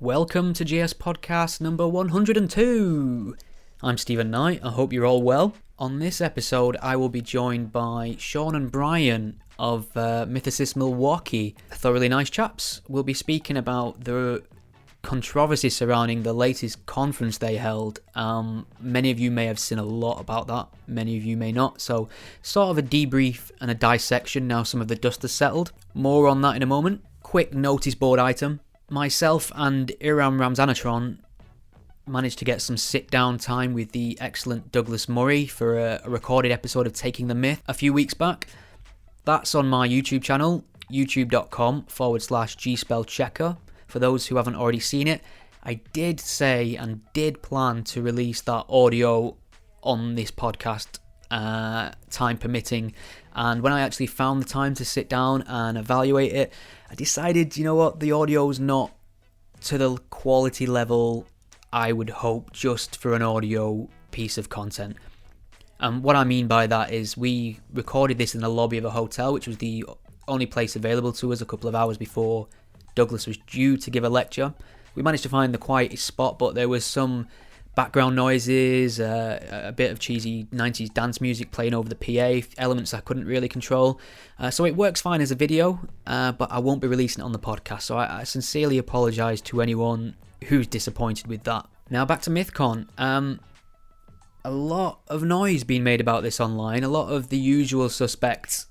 Welcome to GS Podcast number 102. I'm Stephen Knight. I hope you're all well. On this episode, I will be joined by Sean and Brian of Mythicist Milwaukee. Thoroughly nice chaps. We'll be speaking about the controversies surrounding the latest conference they held. Many of you may have seen a lot about that. Many of you may not. So, sort of a debrief and a dissection now some of the dust has settled. More on that in a moment. Quick notice board item. Myself and Iram Ramzanatron managed to get some sit-down time with the excellent Douglas Murray for a recorded episode of Taking the Myth a few weeks back. That's on my YouTube channel, youtube.com/gspellchecker. For those who haven't already seen it, I did say and did plan to release that audio on this podcast, time permitting. And when I actually found the time to sit down and evaluate it, I decided, you know what, the audio's not to the quality level I would hope just for an audio piece of content. And what I mean by that is we recorded this in the lobby of a hotel, which was the only place available to us a couple of hours before Douglas was due to give a lecture. We managed to find the quietest spot, but there was some background noises, a bit of cheesy 90s dance music playing over the PA, elements I couldn't really control. So it works fine as a video, but I won't be releasing it on the podcast. So I sincerely apologise to anyone who's disappointed with that. Now back to Mythcon. A lot of noise being made about this online. A lot of the usual suspects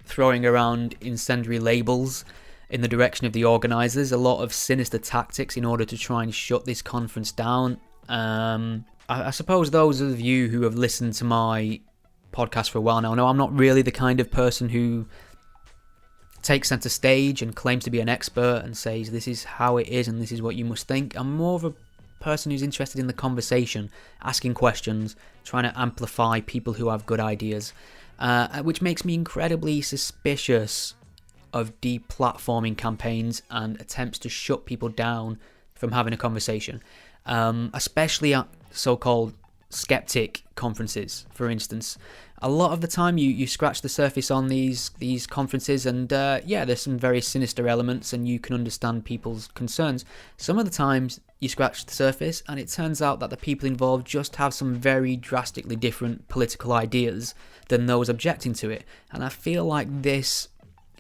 throwing around incendiary labels in the direction of the organisers. A lot of sinister tactics in order to try and shut this conference down. I suppose those of you who have listened to my podcast for a while now know I'm not really the kind of person who takes centre stage and claims to be an expert and says this is how it is and this is what you must think. I'm more of a person who's interested in the conversation, asking questions, trying to amplify people who have good ideas, which makes me incredibly suspicious of deplatforming campaigns and attempts to shut people down from having a conversation. Especially at so-called skeptic conferences, for instance. A lot of the time you scratch the surface on these conferences and there's some very sinister elements and you can understand people's concerns. Some of the times you scratch the surface and it turns out that the people involved just have some very drastically different political ideas than those objecting to it. And I feel like this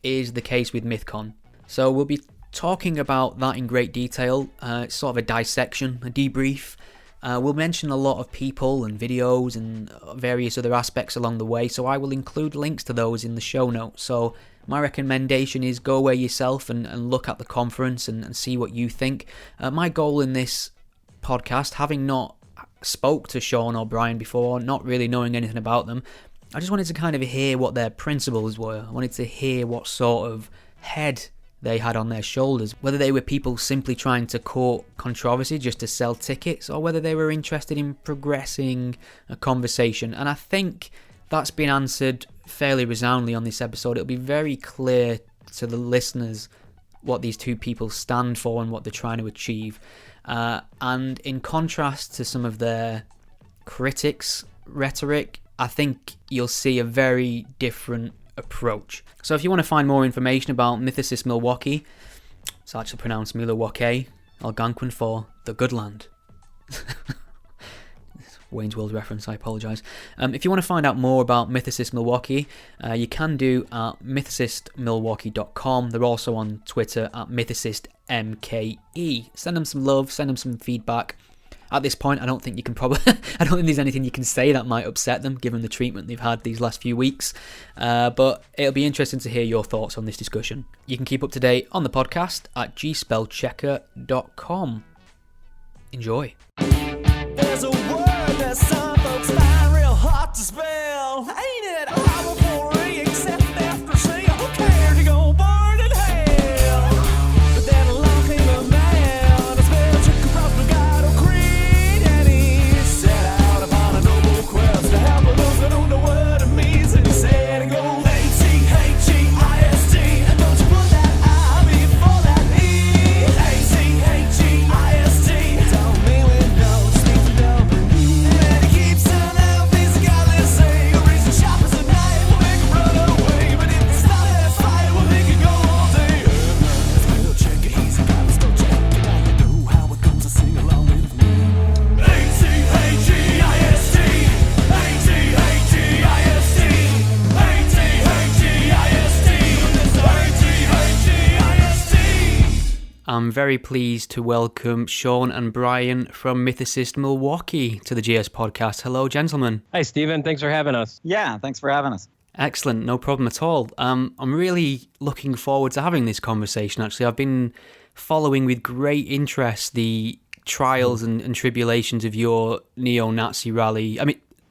is the case with Mythcon. So we'll be talking about that in great detail. It's sort of a dissection, a debrief. We'll mention a lot of people and videos and various other aspects along the way, so I will include links to those in the show notes. So my recommendation is go away yourself and look at the conference and see what you think. My goal in this podcast, having not spoke to Sean or Brian before, not really knowing anything about them, I just wanted to kind of hear what their principles were. I wanted to hear what sort of head they had on their shoulders, whether they were people simply trying to court controversy just to sell tickets, or whether they were interested in progressing a conversation. And I think that's been answered fairly resoundingly on this episode. It'll be very clear to the listeners what these two people stand for and what they're trying to achieve. And in contrast to some of their critics' rhetoric, I think you'll see a very different approach. So if you want to find more information about Mythicist Milwaukee, it's actually pronounced Milwaukee, Algonquin for the good land. Wayne's World reference, I apologise. If you want to find out more about Mythicist Milwaukee, you can do at mythicistmilwaukee.com. They're also on Twitter at mythicistmke. Send them some love, send them some feedback. At this point, I don't think there's anything you can say that might upset them, given the treatment they've had these last few weeks. But it'll be interesting to hear your thoughts on this discussion. You can keep up to date on the podcast at gspellchecker.com. Enjoy. There's a word that some folks find real hard to spell. Ain't it horrible for you, except after saying, who cares, you gon' burn in hell. But then along came a man, a spell took across the God of Creed, and he set out upon a noble quest to help those that don't know what it means. And he said, it goes A-T-H-E-I-S-T, and don't you put that I before that E. A-T-H-E-I-S-T, don't mean we don't speak to nobody. And he keeps an very pleased to welcome Sean and Brian from Mythicist Milwaukee to the GS podcast. Hello, gentlemen. Hi, Stephen. Thanks for having us. Yeah, thanks for having us. Excellent, no problem at all. I'm really looking forward to having this conversation, actually. I've been following with great interest the trials and tribulations of your neo-Nazi rally.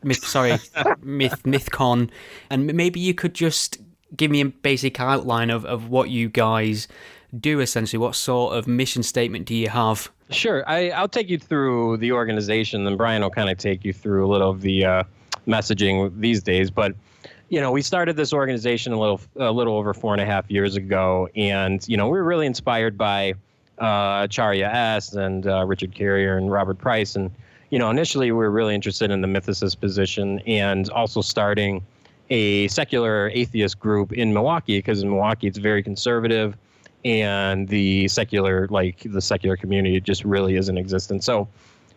Mythcon. And maybe you could just give me a basic outline of what you guys do, essentially. What sort of mission statement do you have? Sure. I'll take you through the organization, and Brian will kind of take you through a little of the messaging these days. But, we started this organization a little over 4.5 years ago, and, we were really inspired by Charya S. and Richard Carrier and Robert Price. And, initially we were really interested in the mythicist position and also starting a secular atheist group in Milwaukee, because in Milwaukee it's very conservative, and the secular community just really isn't existent. So,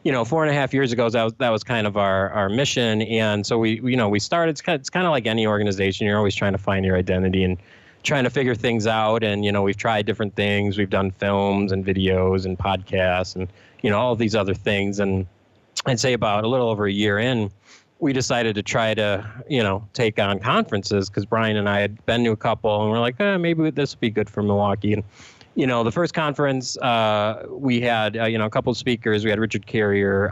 4.5 years ago, that was kind of our mission. And so we started, it's kind of like any organization. You're always trying to find your identity and trying to figure things out. And, we've tried different things. We've done films and videos and podcasts and, all of these other things. And I'd say about a little over a year in, we decided to try to, take on conferences, because Brian and I had been to a couple, and we're like, maybe this would be good for Milwaukee. And, the first conference, we had, a couple of speakers. We had Richard Carrier,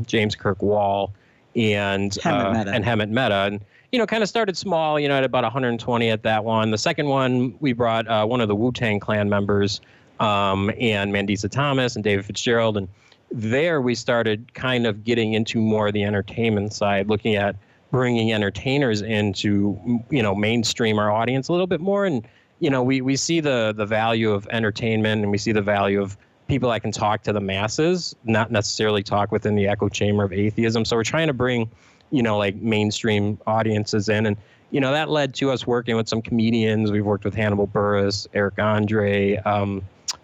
James Kirk Wall, and Hemant Mehta. And, kind of started small, at about 120 at that one. The second one, we brought one of the Wu-Tang Clan members, and Mandisa Thomas and David Fitzgerald. And there we started kind of getting into more of the entertainment side, looking at bringing entertainers into, mainstream our audience a little bit more. And, we see the value of entertainment, and we see the value of people that can talk to the masses, not necessarily talk within the echo chamber of atheism. So we're trying to bring, mainstream audiences in. And, that led to us working with some comedians. We've worked with Hannibal Buress, Eric Andre,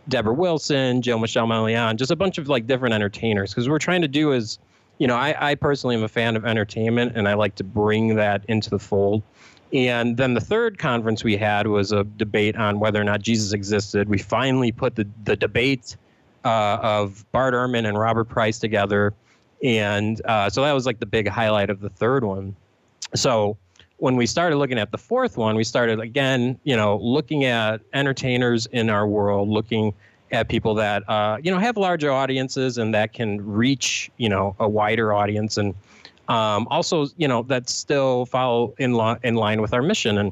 Deborah Wilson, Joe Michelle Melian, just a bunch of different entertainers. Because what we're trying to do is, I personally am a fan of entertainment, and I like to bring that into the fold. And then the third conference we had was a debate on whether or not Jesus existed. We finally put the debate of Bart Ehrman and Robert Price together. And so that was the big highlight of the third one. So when we started looking at the fourth one, we started again, looking at entertainers in our world, looking at people that, have larger audiences and that can reach, a wider audience. And also, that still follow in line with our mission.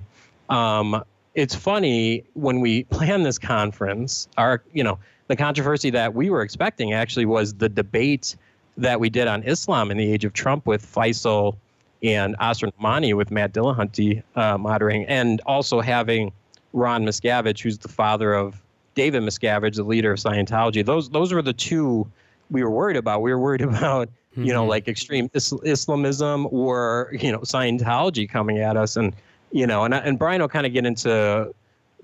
And it's funny, when we planned this conference, the controversy that we were expecting actually was the debate that we did on Islam in the age of Trump with Faisal and Asra Nomani, with Matt Dillahunty moderating, and also having Ron Miscavige, who's the father of David Miscavige, the leader of Scientology. Those were the two we were worried about. We were worried about, extreme Islamism or, Scientology coming at us. And, and Brian will kind of get into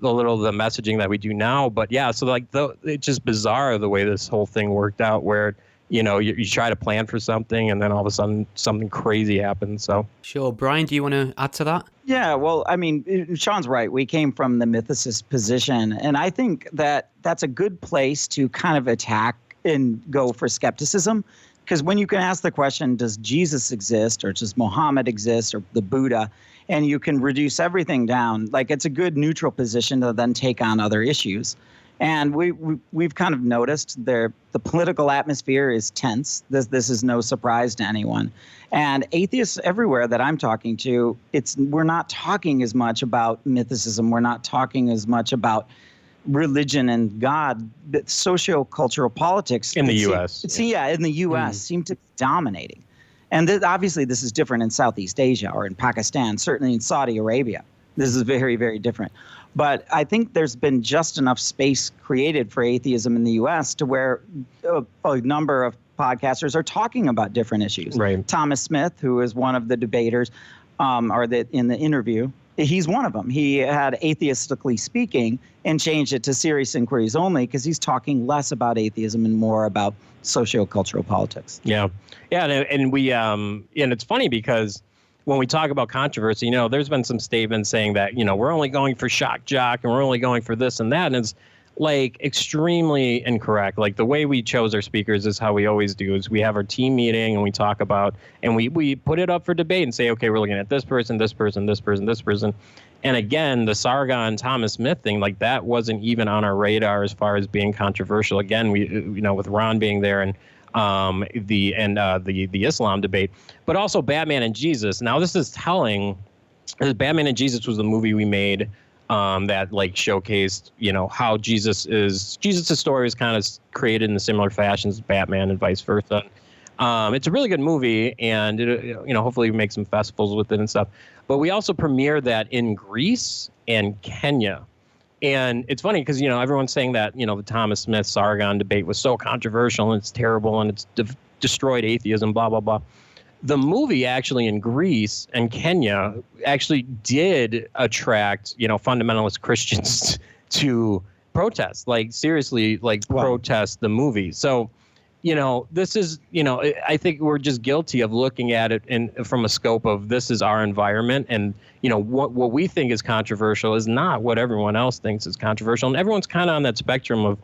the messaging that we do now. But yeah, so it's just bizarre the way this whole thing worked out, where you try to plan for something, and then all of a sudden something crazy happens. So sure. Brian, do you want to add to that? Yeah, well, Sean's right. We came from the mythicist position, and I think that that's a good place to kind of attack and go for skepticism. Because when you can ask the question, does Jesus exist, or does Muhammad exist, or the Buddha, and you can reduce everything down, it's a good neutral position to then take on other issues. And we've kind of noticed the political atmosphere is tense. This is no surprise to anyone. And atheists everywhere that I'm talking to, we're not talking as much about mythicism. We're not talking as much about religion and God. But socio-cultural politics in the U.S. In the U.S. seem to be dominating. And obviously this is different in Southeast Asia or in Pakistan, certainly in Saudi Arabia. This is very, very different. But I think there's been just enough space created for atheism in the U.S. to where a number of podcasters are talking about different issues. Right. Thomas Smith, who is one of the debaters, in the interview, he's one of them. He had atheistically speaking and changed it to serious inquiries only, because he's talking less about atheism and more about socio-cultural politics. Yeah. And we and it's funny because when we talk about controversy, there's been some statements saying that, we're only going for shock jock and we're only going for this and that. And it's like extremely incorrect. Like the way we chose our speakers is how we always do, is we have our team meeting and we talk about, and we put it up for debate and say, okay, we're looking at this person, this person, this person, this person. And again, the Sargon Thomas Myth thing, like that wasn't even on our radar as far as being controversial. Again, we, with Ron being there and the Islam debate, but also Batman and Jesus. Now this is telling. Batman and Jesus was the movie we made that like showcased, how Jesus' story is kind of created in a similar fashion as Batman and vice versa. It's a really good movie, and hopefully we make some festivals with it and stuff. But we also premiered that in Greece and Kenya. And it's funny because, everyone's saying that, the Thomas Smith-Sargon debate was so controversial and it's terrible and it's destroyed atheism, blah, blah, blah. The movie actually in Greece and Kenya actually did attract, fundamentalist Christians to protest, like seriously, like protest the movie. So, this is, I think we're just guilty of looking at it from a scope of this is our environment. And, what we think is controversial is not what everyone else thinks is controversial. And everyone's kind of on that spectrum of,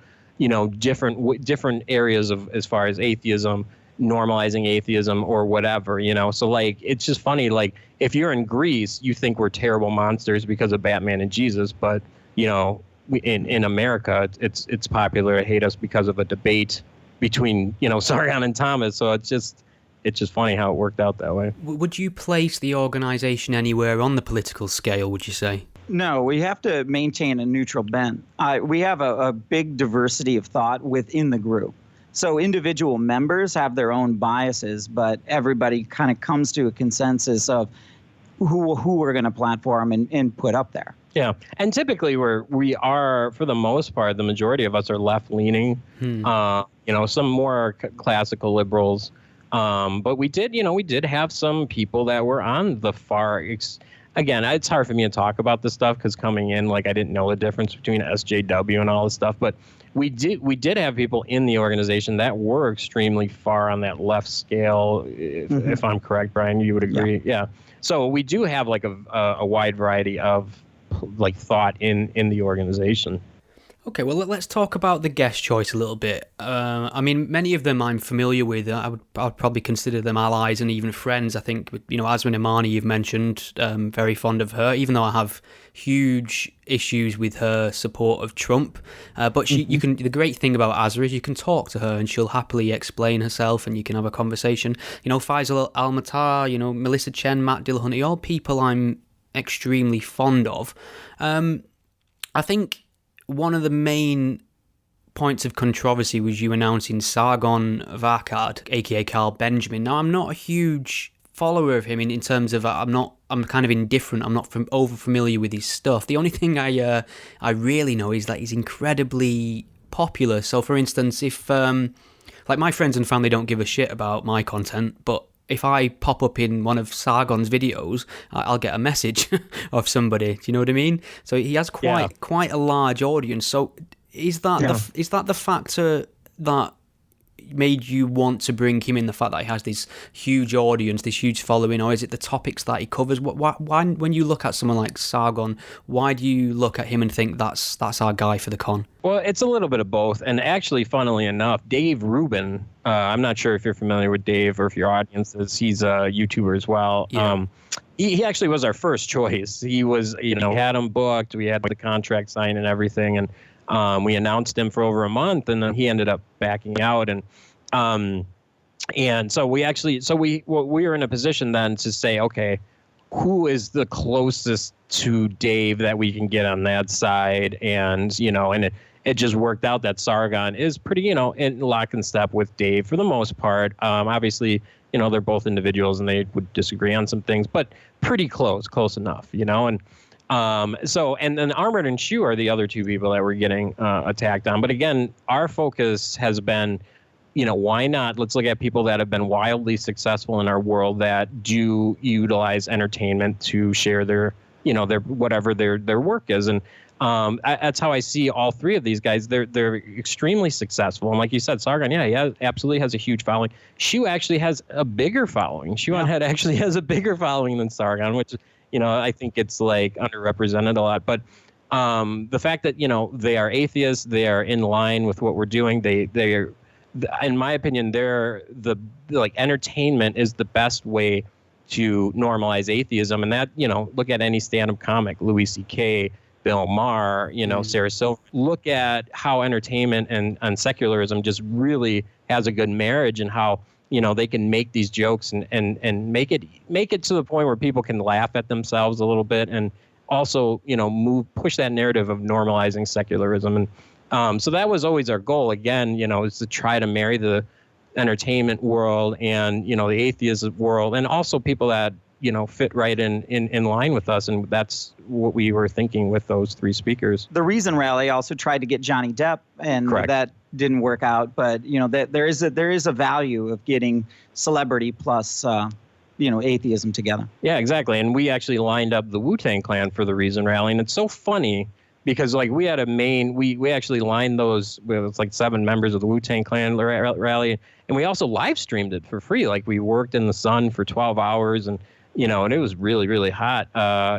different areas of as far as atheism, normalizing atheism or whatever, so like it's just funny, like if you're in Greece you think we're terrible monsters because of Batman and Jesus, but in America it's popular to hate us because of a debate between Sargon and Thomas. So it's just funny how it worked out that way. Would you place the organization anywhere on the political scale, would you say? No, we have to maintain a neutral bent. We have a big diversity of thought within the group. So individual members have their own biases, but everybody kind of comes to a consensus of who we're going to platform and put up there. Yeah, and typically we are, for the most part, the majority of us are left-leaning. Some more classical liberals, but we did have some people that were on the far. Again, it's hard for me to talk about this stuff because coming in, like I didn't know the difference between SJW and all this stuff, but we did have people in the organization that were extremely far on that left scale. If I'm correct, Brian, you would agree. Yeah. So we do have like a wide variety of like thought in the organization. Okay, well, let's talk about the guest choice a little bit. I mean, many of them I'm familiar with. I would probably consider them allies and even friends. I think, Asmin Imani, you've mentioned, very fond of her, even though I have huge issues with her support of Trump. But you can. The great thing about Azra is you can talk to her and she'll happily explain herself and you can have a conversation. Faisal Al-Matar, Melissa Chen, Matt Dillahunty, all people I'm extremely fond of. I think one of the main points of controversy was you announcing Sargon of Akkad, aka Carl Benjamin. Now, I'm not a huge follower of him in terms of I'm kind of indifferent. I'm not over familiar with his stuff. The only thing I really know is that he's incredibly popular. So, for instance, if like my friends and family don't give a shit about my content, but if I pop up in one of Sargon's videos, I'll get a message of somebody. Do you know what I mean? So he has quite a large audience. So is that the factor that made you want to bring him in, the fact that he has this huge audience, this huge following, or is it the topics that he covers? Why, when you look at someone like Sargon, why do you look at him and think that's our guy for the con? Well, it's a little bit of both. And actually, funnily enough, Dave Rubin, I'm not sure if you're familiar with Dave or if your audience is, he's a YouTuber as well. Yeah. He actually was our first choice. He was, we had him booked, we had the contract signed and everything, and we announced him for over a month, and then he ended up backing out. And so we were in a position then to say, okay, who is the closest to Dave that we can get on that side? And, and it just worked out that Sargon is pretty, in lock and step with Dave for the most part. Obviously, they're both individuals and they would disagree on some things, but pretty close enough, and and then Armored and Shoe are the other two people that we're getting attacked on. But again, our focus has been, why not? Let's look at people that have been wildly successful in our world that do utilize entertainment to share their, their whatever their work is. And that's how I see all three of these guys. They're extremely successful. And like you said, Sargon, he absolutely has a huge following. Shoe actually has a bigger following. Shoe on Head actually has a bigger following than Sargon, which, I think it's like underrepresented a lot. But the fact that, they are atheists, they are in line with what we're doing. They're, in my opinion, entertainment is the best way to normalize atheism. And that, look at any stand-up comic, Louis C.K., Bill Maher, Sarah Silver. Look at how entertainment and secularism just really has a good marriage, and how, they can make these jokes and make it to the point where people can laugh at themselves a little bit, and also, push that narrative of normalizing secularism. And so that was always our goal, again, is to try to marry the entertainment world and, the atheism world, and also people that, fit right in line with us. And that's what we were thinking with those three speakers. The Reason Rally also tried to get Johnny Depp, and Correct. That didn't work out. But, that there is a value of getting celebrity plus, atheism together. Yeah, exactly. And we actually lined up the Wu-Tang Clan for the Reason Rally. And it's so funny because, we had we actually lined those, it's like 7 members of the Wu-Tang Clan rally. And we also live streamed it for free. We worked in the sun for 12 hours, and, and it was really, really hot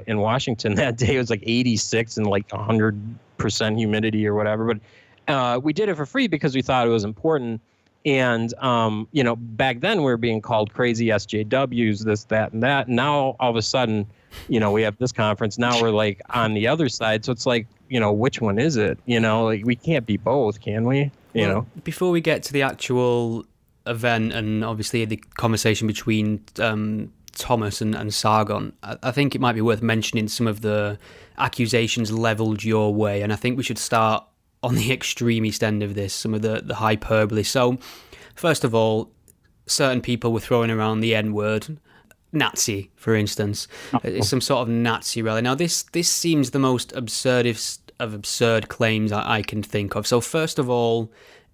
in Washington that day. It was 86 and 100% humidity or whatever. But we did it for free because we thought it was important. And, back then we were being called crazy SJWs, this, that, and that. Now, all of a sudden, we have this conference. Now we're on the other side. So it's which one is it? We can't be both, can we? Before we get to the actual event and obviously the conversation between Thomas and Sargon, I think it might be worth mentioning some of the accusations leveled your way. And I think we should start on the extremist end of this, some of the hyperbole. So, first of all, certain people were throwing around the N-word, Nazi, for instance. It's some sort of Nazi rally. Now, this seems the most absurdist of absurd claims I can think of. So, first of all,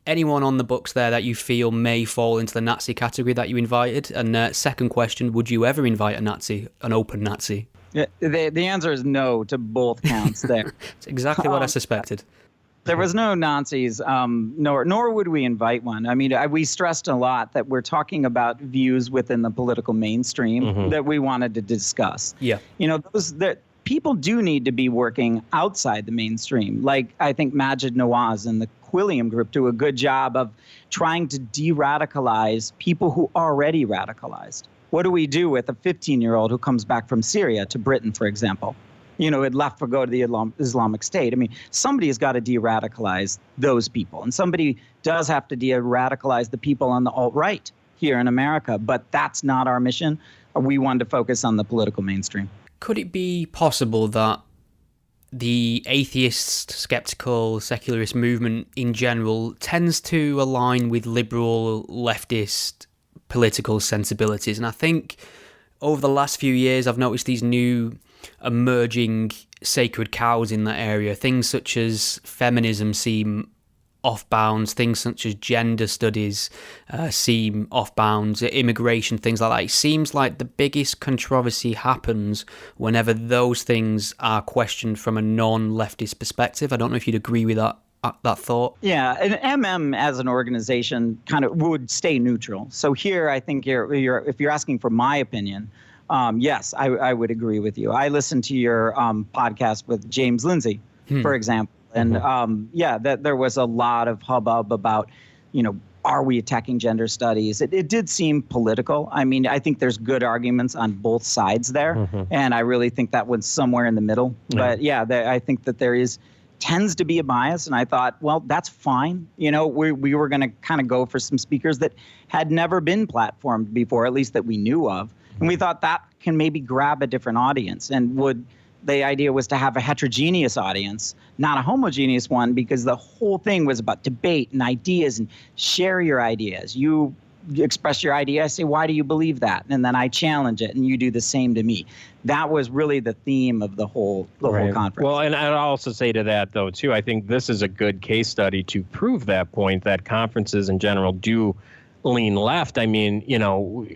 anyone on the books there that you feel may fall into the Nazi category that you invited? And second question, would you ever invite a Nazi, an open Nazi? Yeah, the answer is no to both counts there. It's exactly what I suspected. There was no Nazis, nor would we invite one. I mean, we stressed a lot that we're talking about views within the political mainstream that we wanted to discuss. Yeah. People do need to be working outside the mainstream. I think Majid Nawaz and the Quilliam Group do a good job of trying to de-radicalize people who are already radicalized. What do we do with a 15-year-old who comes back from Syria to Britain, for example? Had left to go to the Islamic State. I mean, somebody has got to de-radicalize those people. And somebody does have to de-radicalize the people on the alt-right here in America. But that's not our mission. We wanted to focus on the political mainstream. Could it be possible that the atheist, skeptical, secularist movement in general tends to align with liberal, leftist political sensibilities? And I think over the last few years, I've noticed these new emerging sacred cows in that area. Things such as feminism seem off bounds, things such as gender studies seem off bounds, immigration, things like that. It seems like the biggest controversy happens whenever those things are questioned from a non-leftist perspective. I don't know if you'd agree with that thought. Yeah, and MM as an organization kind of would stay neutral. So here, I think if you're asking for my opinion, yes, I would agree with you. I listened to your podcast with James Lindsay, for example. And that there was a lot of hubbub about, are we attacking gender studies? It did seem political. I mean, I think there's good arguments on both sides there. And I really think that was somewhere in the middle. But I think that tends to be a bias. And I thought, well, that's fine. We were going to kind of go for some speakers that had never been platformed before, at least that we knew of. And we thought that can maybe grab a different audience, and the idea was to have a heterogeneous audience, not a homogeneous one, because the whole thing was about debate and ideas and share your ideas. You express your idea, I say, why do you believe that? And then I challenge it, and you do the same to me. That was really the theme of the whole conference. Well, and I'd also say to that, though, too, I think this is a good case study to prove that point, that conferences in general do lean left. I mean,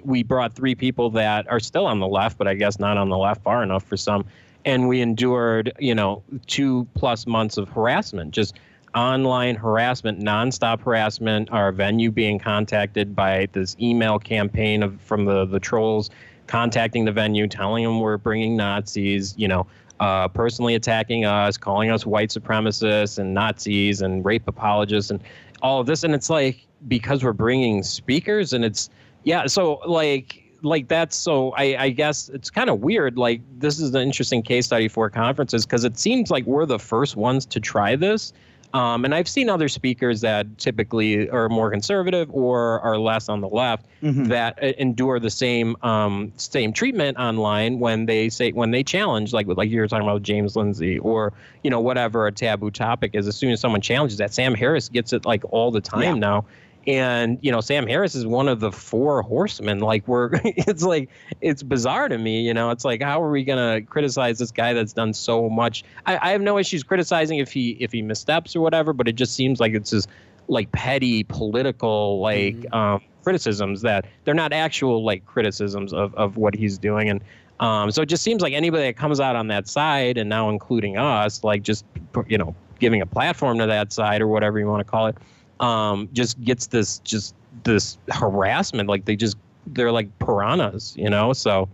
we brought 3 people that are still on the left, but I guess not on the left far enough for some. And we endured, 2+ months of harassment, just online harassment, nonstop harassment, our venue being contacted by this email campaign from the trolls, contacting the venue, telling them we're bringing Nazis, personally attacking us, calling us white supremacists and Nazis and rape apologists and all of this. And it's like, because we're bringing speakers, and it's, yeah, so like that's, so I guess it's kind of weird. Like, this is an interesting case study for conferences, because it seems like we're the first ones to try this. And I've seen other speakers that typically are more conservative or are less on the left that endure the same treatment online when they challenge, like you were talking about James Lindsay, or whatever a taboo topic is. As soon as someone challenges that, Sam Harris gets it like all the time now. And, Sam Harris is one of the 4 horsemen. Like, it's like, it's bizarre to me, it's like, how are we going to criticize this guy that's done so much? I have no issues criticizing if he missteps or whatever, but it just seems like it's just like petty political, like, criticisms that they're not actual, like, criticisms of what he's doing. And so it just seems like anybody that comes out on that side, and now including us, like, just, giving a platform to that side or whatever you want to call it, just gets this harassment. Like, they're like piranhas, so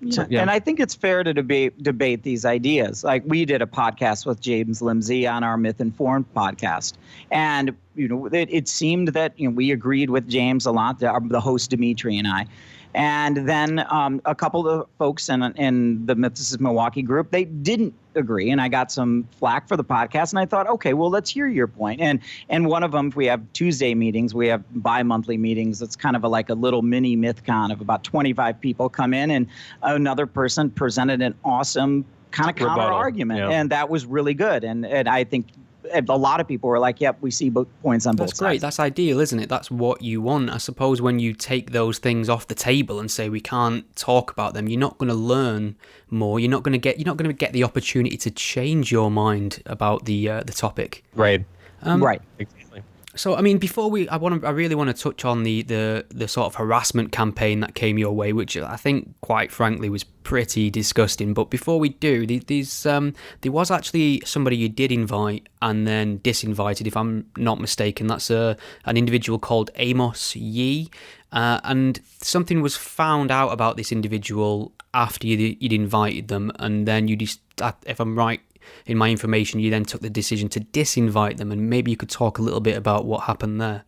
yeah. And I think it's fair to debate these ideas. Like, we did a podcast with James Lindsay on our Myth Informed podcast, and it seemed that we agreed with James a lot, the host Dimitri and I. And then a couple of folks in the Mythicist Milwaukee group, they didn't agree, and I got some flack for the podcast. And I thought, okay, well, let's hear your point. And one of them, if we have Tuesday meetings, we have bi-monthly meetings. It's kind of like a little mini Mythcon of about 25 people come in, and another person presented an awesome kind of counter argument, and that was really good. And I think a lot of people were like, yep, we see both points on both sides. That's great. That's ideal, isn't it? That's what you want. I suppose when you take those things off the table and say we can't talk about them, you're not going to learn more. You're not going to get the opportunity to change your mind about the topic. Right. Right. Exactly. So, I mean, before I really want to touch on the sort of harassment campaign that came your way, which I think, quite frankly, was pretty disgusting. But before we do, there was actually somebody you did invite and then disinvited, if I'm not mistaken. That's an individual called Amos Yee. And something was found out about this individual after you'd invited them, and then if I'm right in my information, you then took the decision to disinvite them, and maybe you could talk a little bit about what happened there.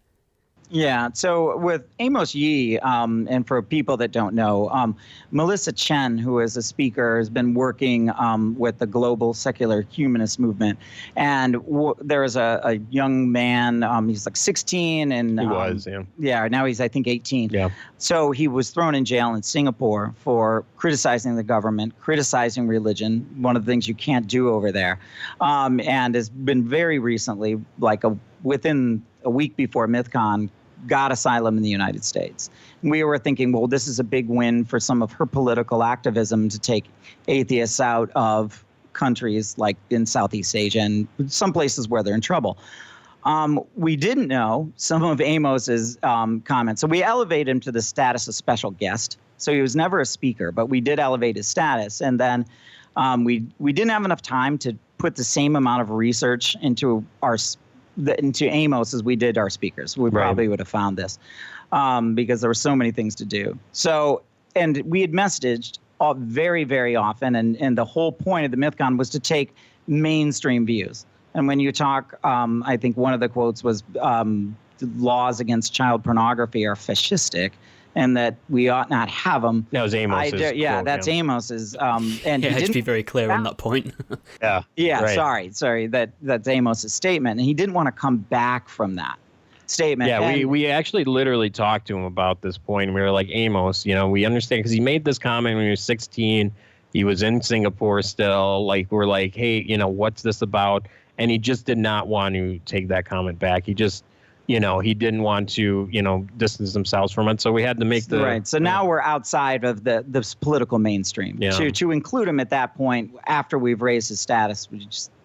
Yeah, so with Amos Yee, and for people that don't know, Melissa Chen, who is a speaker, has been working with the global secular humanist movement. And there is a young man, he's like 16. And he was, yeah. Yeah, now he's, I think, 18. Yeah. So he was thrown in jail in Singapore for criticizing the government, criticizing religion, one of the things you can't do over there. And has been very recently, within a week before Mythcon, got asylum in the United States. And we were thinking, well, this is a big win for some of her political activism to take atheists out of countries like in Southeast Asia and some places where they're in trouble. We didn't know some of Amos's comments. So we elevated him to the status of special guest. So he was never a speaker, but we did elevate his status. And then we didn't have enough time to put the same amount of research into Amos as we did our speakers. We probably would have found this because there were so many things to do. So, and we had messaged very, very often, and the whole point of the Mythcon was to take mainstream views. And when you talk, I think one of the quotes was, laws against child pornography are fascistic, and that we ought not have them. That was Amos's quote, that's Amos's. And he had to be very clear on that point. Yeah. Right. Sorry. That's Amos's statement, and he didn't want to come back from that statement. Yeah, we actually literally talked to him about this point. And we were like, Amos, we understand, because he made this comment when he was 16. He was in Singapore still. Like, we're like, hey, what's this about? And he just did not want to take that comment back. He just, he didn't want to, distance themselves from it. So we had to make the... Right. So now we're outside of the political mainstream. Yeah. To include him at that point, after we've raised his status,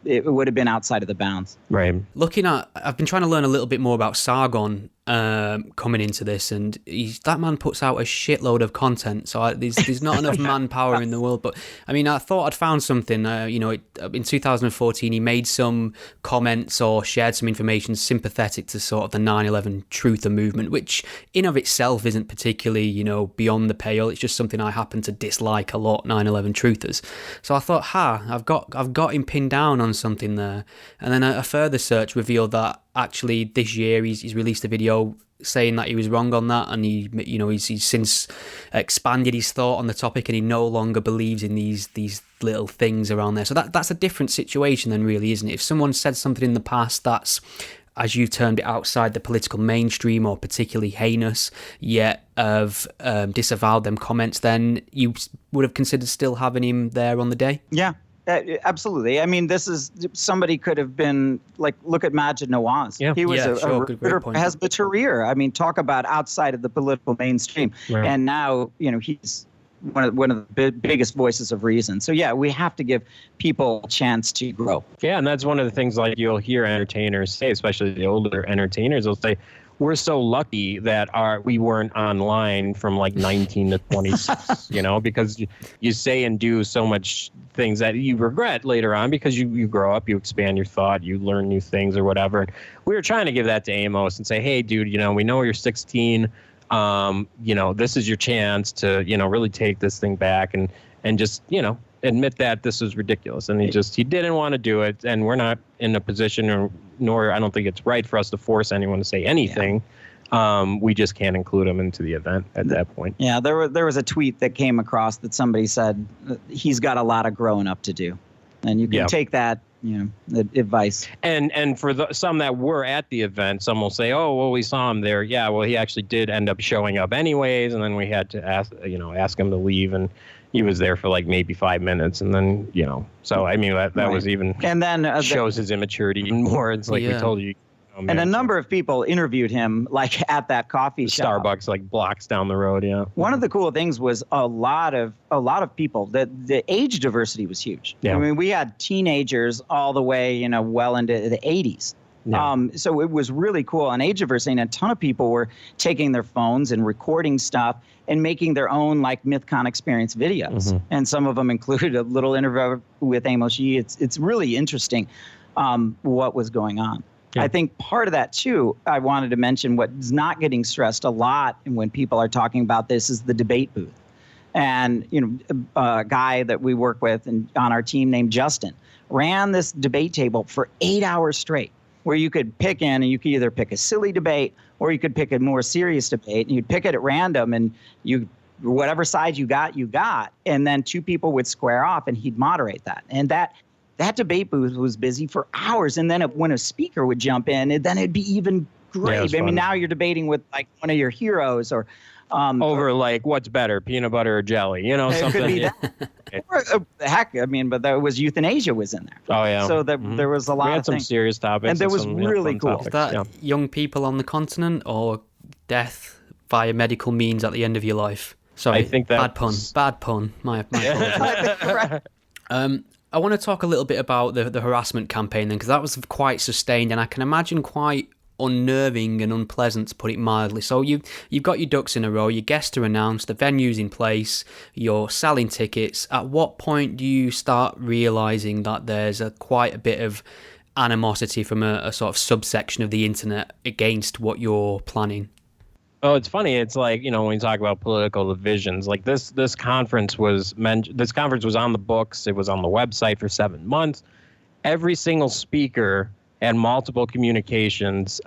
it would have been outside of the bounds. Right. I've been trying to learn a little bit more about Sargon coming into this, and that man puts out a shitload of content, so there's not enough manpower in the world. But I mean, I thought I'd found something. In 2014 he made some comments or shared some information sympathetic to sort of the 9/11 truther movement, which in of itself isn't particularly beyond the pale. It's just something I happen to dislike a lot, 9/11 truthers. So I thought, I've got him pinned down on something there. And then a further search revealed that actually this year he's released a video saying that he was wrong on that, and he's since expanded his thought on the topic, and he no longer believes in these little things around there. So that's a different situation then, really, isn't it? If someone said something in the past that's, as you termed it, outside the political mainstream or particularly heinous, yet have disavowed them comments, then you would have considered still having him there on the day? Yeah. Absolutely. I mean, this is somebody could have been like, look at Majid Nawaz. Yeah. He was a recruiter, has a career. I mean, talk about outside of the political mainstream. Right. And now, he's one of the biggest voices of reason. So, yeah, we have to give people a chance to grow. Yeah, and that's one of the things like you'll hear entertainers say, especially the older entertainers, they'll say, we're so lucky that we weren't online from like 19 to 26, because you say and do so much things that you regret later on because you grow up, you expand your thought, you learn new things or whatever. We were trying to give that to Amos and say, hey, dude, we know you're 16. This is your chance to, really take this thing back and just, admit that this is ridiculous. And he didn't want to do it. And we're not in a position, nor I don't think it's right for us to force anyone to say anything. Yeah. We just can't include him into the event at that point. Yeah, there was a tweet that came across that somebody said he's got a lot of growing up to do. And you can take that, advice. And for some that were at the event, some will say, oh, well, we saw him there. Yeah, well, he actually did end up showing up anyways. And then we had to ask him to leave. And he was there for like maybe 5 minutes. And then, so I mean, that was even, and then shows his immaturity even more. It's like we told you. And a number of people interviewed him, like at that coffee shop. Starbucks, like blocks down the road. Yeah. One of the cool things was a lot of people. The age diversity was huge. Yeah. I mean, we had teenagers all the way, well into the 80s. Yeah. So it was really cool on age diversity, and a ton of people were taking their phones and recording stuff and making their own like Mythcon experience videos. Mm-hmm. And some of them included a little interview with Amos Yee. It's really interesting what was going on. Yeah. I think part of that, too, I wanted to mention what's not getting stressed a lot when people are talking about this is the debate booth. And, a guy that we work with and on our team named Justin ran this debate table for 8 hours straight, where you could pick in, and you could either pick a silly debate or you could pick a more serious debate, and you'd pick it at random, and whatever side you got, and then two people would square off, and he'd moderate that. And that debate booth was busy for hours. And then when a speaker would jump in, then it'd be even great. I mean, now you're debating with like one of your heroes or over like what's better, peanut butter or jelly, something. It could be that. Or, heck, I mean, but there was euthanasia was in there. Oh, yeah. So there was a lot of things. We had some serious topics. And there was really cool. Is that young people on the continent or death via medical means at the end of your life? Sorry, I think bad pun. My apologies. I want to talk a little bit about the harassment campaign then, because that was quite sustained, and I can imagine quite unnerving and unpleasant, to put it mildly. So you've got your ducks in a row, your guests are announced, the venue's in place, you're selling tickets. At what point do you start realising that there's quite a bit of animosity from a sort of subsection of the internet against what you're planning? Oh, it's funny. It's like, when you talk about political divisions, like this conference was on the books. It was on the website for 7 months. Every single speaker had multiple communications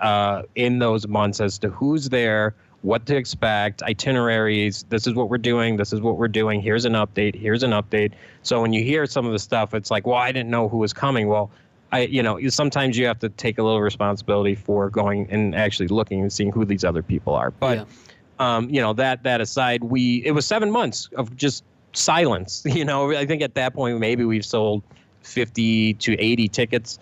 in those months as to who's there, what to expect, itineraries. This is what we're doing. This is what we're doing. Here's an update. Here's an update. So when you hear some of the stuff, it's like, well, I didn't know who was coming. Well, sometimes you have to take a little responsibility for going and actually looking and seeing who these other people are. But, that aside, it was 7 months of just silence. I think at that point, maybe we've sold 50 to 80 tickets.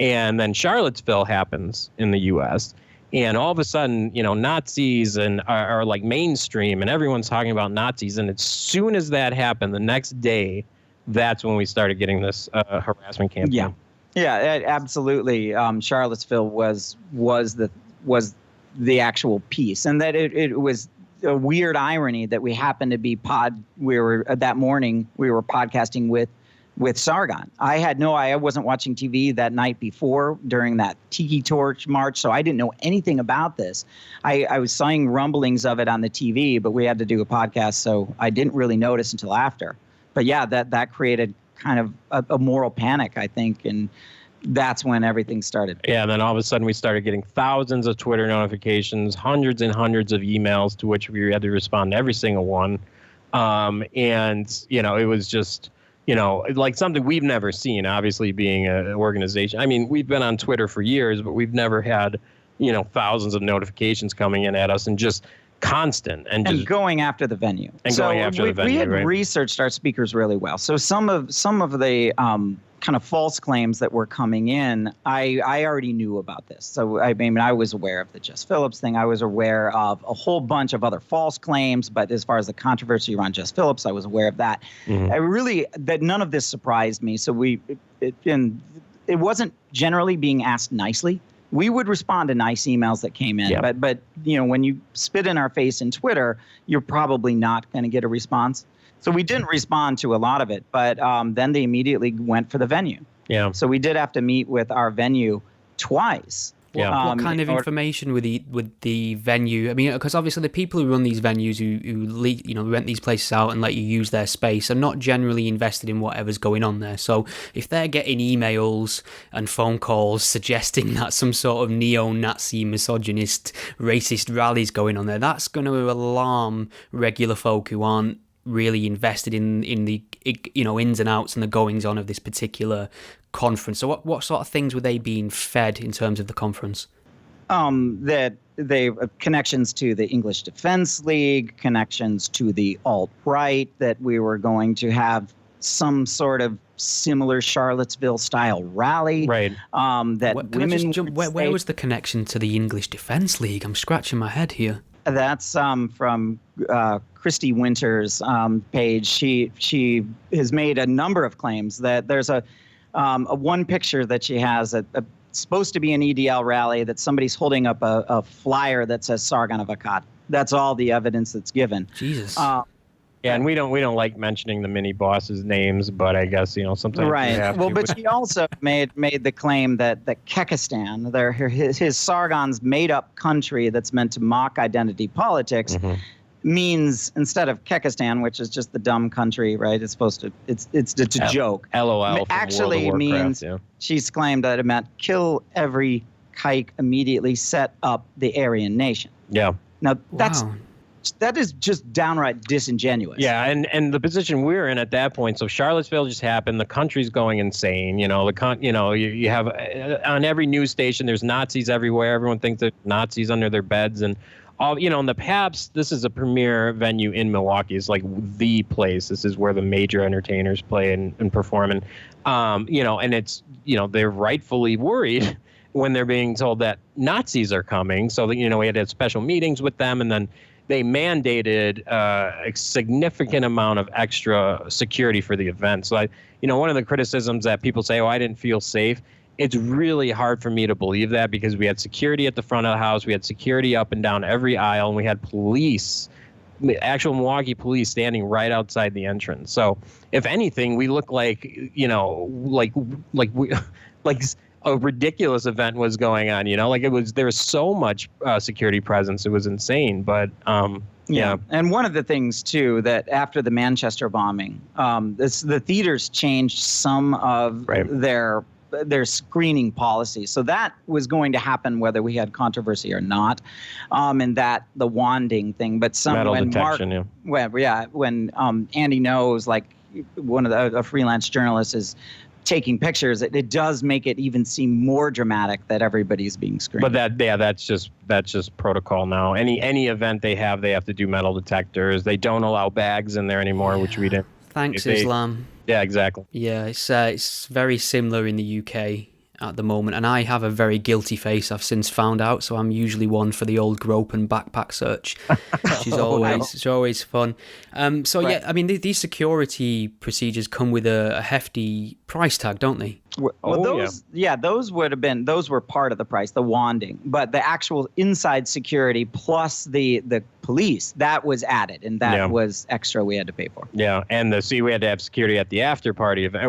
And then Charlottesville happens in the U.S. And all of a sudden, Nazis are like mainstream and everyone's talking about Nazis. And as soon as that happened, the next day, that's when we started getting this harassment campaign. Yeah. Yeah, absolutely. Charlottesville was the actual piece, and that it was a weird irony that we happened to be that morning we were podcasting with Sargon. I wasn't watching TV that night before during that Tiki Torch March, so I didn't know anything about this. I was seeing rumblings of it on the TV, but we had to do a podcast, so I didn't really notice until after. But yeah, that created kind of a moral panic, I think, and that's when everything started. Yeah, and then all of a sudden we started getting thousands of Twitter notifications, hundreds and hundreds of emails to which we had to respond to every single one. And, it was just, like something we've never seen, obviously being an organization. I mean, we've been on Twitter for years, but we've never had, thousands of notifications coming in at us and just constant and going after the venue. We had researched our speakers really well. So some of the kind of false claims that were coming in, I already knew about this. So I was aware of the Jess Phillips thing. I was aware of a whole bunch of other false claims, but as far as the controversy around Jess Phillips, I was aware of that. That none of this surprised me. So it wasn't generally being asked nicely. We would respond to nice emails that came in, but when you spit in our face in Twitter, you're probably not going to get a response. So we didn't respond to a lot of it, but then they immediately went for the venue. Yeah. So we did have to meet with our venue twice. Yeah. What kind of information with the venue? I mean, because obviously the people who run these venues, who rent these places out and let you use their space, are not generally invested in whatever's going on there. So if they're getting emails and phone calls suggesting that some sort of neo-Nazi, misogynist, racist rally's going on there, that's going to alarm regular folk who aren't really invested in the ins and outs and the goings on of this particular conference. So what sort of things were they being fed in terms of the conference? That they connections to the English Defense League, connections to the alt-right, that we were going to have some sort of similar Charlottesville style rally. Right. Where was the connection to the English Defense League? I'm scratching my head here. That's from Christy Winter's page. She has made a number of claims that there's a one picture that she has supposed to be an EDL rally that somebody's holding up a flyer that says Sargon of Akkad. That's all the evidence that's given. Jesus. Yeah, and we don't like mentioning the mini bosses' names, but I guess sometimes right. We have well, to. But she also made the claim that Kekistan, his Sargon's made-up country that's meant to mock identity politics, means, instead of Kekistan, which is just the dumb country, right? It's supposed to it's a joke. LOL. It actually means she's claimed that it meant kill every kike immediately, set up the Aryan nation. Yeah. Now that is just downright disingenuous. Yeah, and the position we're in at that point. So Charlottesville just happened. The country's going insane. You have on every news station there's Nazis everywhere. Everyone thinks there's Nazis under their beds and all. And the Pabst. This is a premier venue in Milwaukee. It's like the place. This is where the major entertainers play and perform. And and it's they're rightfully worried when they're being told that Nazis are coming. So we had to have special meetings with them, and then they mandated a significant amount of extra security for the event. So, one of the criticisms that people say, I didn't feel safe. It's really hard for me to believe that because we had security at the front of the house. We had security up and down every aisle, and we had police, actual Milwaukee police standing right outside the entrance. So, if anything, we look like, like a ridiculous event was going on, there was so much security presence. It was insane. But yeah. And one of the things too, that after the Manchester bombing, the theaters changed some of their screening policy. So that was going to happen whether we had controversy or not. And that the wanding thing, but when Andy knows, like one of a freelance journalist is taking pictures, it does make it even seem more dramatic that everybody's being screened. But that's just protocol now. Any event they have to do metal detectors. They don't allow bags in there anymore, which we didn't. Thanks, Islam. Yeah, exactly. Yeah, it's very similar in the UK. at the moment, and I have a very guilty face, I've since found out, so I'm usually one for the old grope and backpack search, which is always fun. So Right. yeah, I mean, these security procedures come with a hefty price tag, don't they? Well, those were part of the price, the wanding, but the actual inside security plus the police, that was added, and that was extra we had to pay for. Yeah, and we had to have security at the after party event.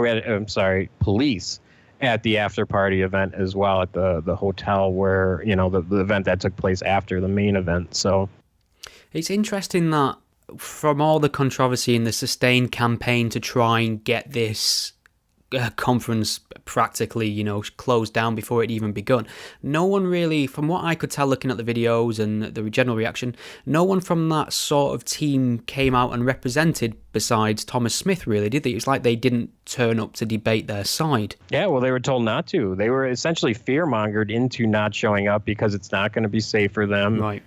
Police at the after party event as well at the hotel where, the event that took place after the main event. So it's interesting that from all the controversy and the sustained campaign to try and get this conference practically, closed down before it even begun, no one really, from what I could tell looking at the videos and the general reaction, no one from that sort of team came out and represented besides Thomas Smith, really, did they? It was like they didn't turn up to debate their side. Yeah, well, they were told not to. They were essentially fear-mongered into not showing up because it's not going to be safe for them. Right.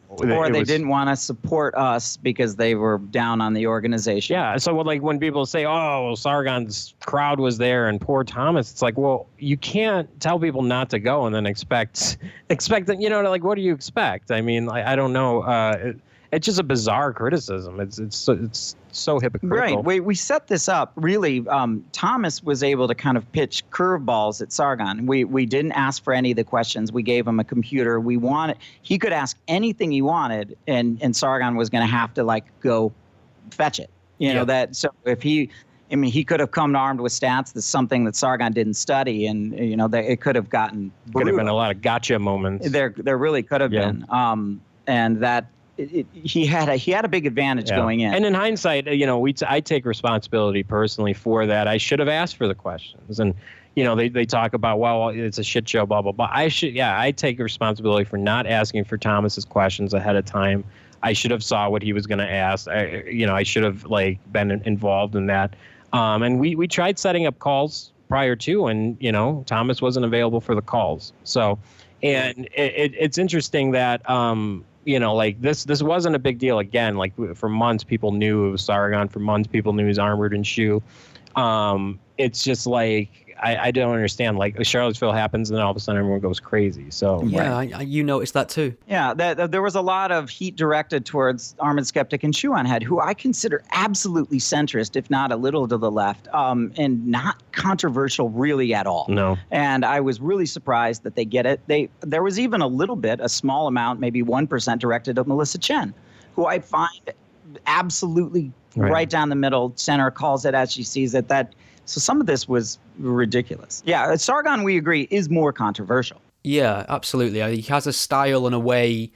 Or they didn't want to support us because they were down on the organization. Yeah, so when people say, oh, Sargon's crowd was there and poor Thomas, it's like, well, you can't tell people not to go and then expect that, what do you expect? I mean, I don't know. It's just a bizarre criticism. It's so hypocritical. Right. We set this up. Really, Thomas was able to kind of pitch curveballs at Sargon. We didn't ask for any of the questions. We gave him a computer. He could ask anything he wanted, and Sargon was going to have to go fetch it. So if he could have come armed with stats. That's something that Sargon didn't study, and it could have gotten brutal. Could have been a lot of gotcha moments. There really could have been, and that. He had a big advantage going in. And in hindsight, I take responsibility personally for that. I should have asked for the questions. And, they talk about, well, it's a shit show, blah, blah, blah. I take responsibility for not asking for Thomas's questions ahead of time. I should have saw what he was going to ask. I should have been involved in that. And we tried setting up calls prior to, and, Thomas wasn't available for the calls. So, and it's interesting that, this wasn't a big deal. Again, for months, people knew it was Sargon. For months, people knew he was armored in shoe. It's just I don't understand. Charlottesville happens, and then all of a sudden everyone goes crazy. So yeah, you noticed that too. Yeah, there was a lot of heat directed towards Armored Skeptic and Shoe on Head, who I consider absolutely centrist, if not a little to the left, and not controversial really at all. No. And I was really surprised that they get it. There was even a small amount, maybe 1% directed at Melissa Chen, who I find absolutely right down the middle, center, calls it as she sees it. So some of this was ridiculous. Yeah, Sargon, we agree, is more controversial. Yeah, absolutely. He has a style and a way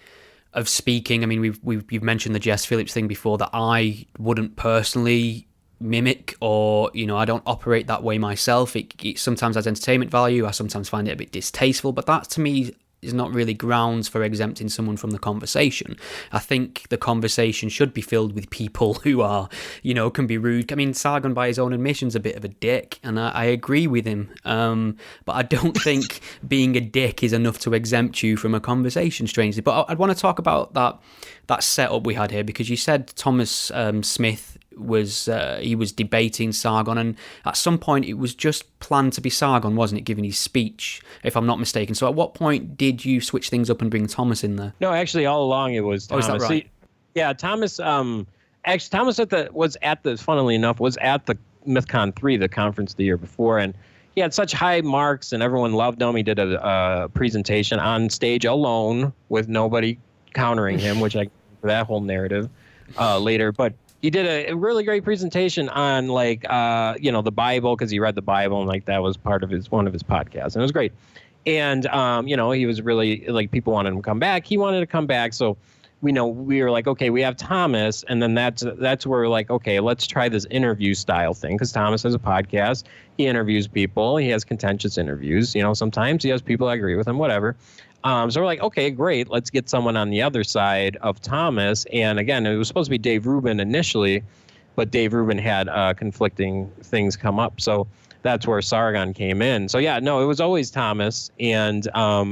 of speaking. I mean, you've mentioned the Jess Phillips thing before that I wouldn't personally mimic, or I don't operate that way myself. It sometimes has entertainment value. I sometimes find it a bit distasteful, but that to me is not really grounds for exempting someone from the conversation. I think the conversation should be filled with people who are, can be rude. I mean, Sargon, by his own admission, is a bit of a dick, and I agree with him. But I don't think being a dick is enough to exempt you from a conversation, strangely. But I'd want to talk about that setup we had here, because you said Thomas Smith was debating Sargon, and at some point it was just planned to be Sargon, wasn't it, giving his speech, if I'm not mistaken? So at what point did you switch things up and bring Thomas in there? No, actually all along it was Thomas. Oh, is that right? Yeah, Thomas actually Thomas was at the Mythcon IV, the conference the year before, and he had such high marks and everyone loved him. He did a presentation on stage alone with nobody countering him, which I for that whole narrative later, but he did a really great presentation on the Bible, because he read the Bible, and that was part of one of his podcasts, and it was great. And he was really people wanted him to come back. He wanted to come back, so we were like, okay, we have Thomas, and then that's where we're like, okay, let's try this interview style thing, because Thomas has a podcast. He interviews people. He has contentious interviews. Sometimes he has people that agree with him, whatever. So we're like, okay, great. Let's get someone on the other side of Thomas. And again, it was supposed to be Dave Rubin initially, but Dave Rubin had conflicting things come up. So that's where Sargon came in. So yeah, no, it was always Thomas. And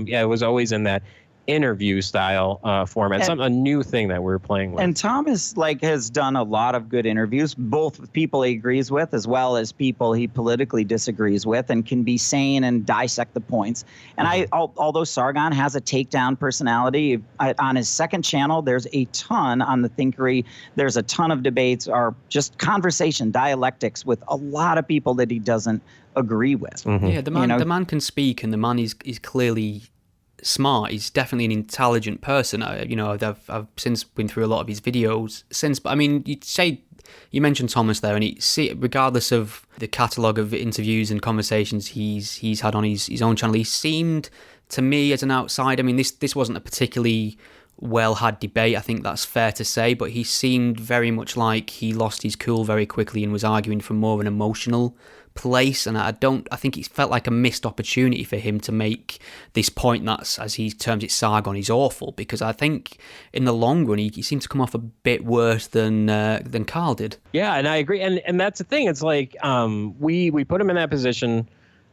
it was always in that. interview style format, a new thing that we're playing with. And Thomas has done a lot of good interviews, both with people he agrees with as well as people he politically disagrees with, and can be sane and dissect the points. And although Sargon has a takedown personality, on his second channel, there's a ton on the Thinkery. There's a ton of debates, or just conversation, dialectics with a lot of people that he doesn't agree with. Yeah, the man can speak, and the man is clearly smart. He's definitely an intelligent person. I've since been through a lot of his videos but I mean, you mentioned Thomas there, and regardless of the catalogue of interviews and conversations he's had on his own channel, he seemed to me as an outsider. I mean, this wasn't a particularly well had debate, I think that's fair to say, but he seemed very much like he lost his cool very quickly and was arguing from more of an emotional place, and I think it felt like a missed opportunity for him to make this point that's, as he terms it, Sargon is awful, because I think in the long run he seemed to come off a bit worse than Carl did. Yeah, and I agree, and that's the thing. It's like we put him in that position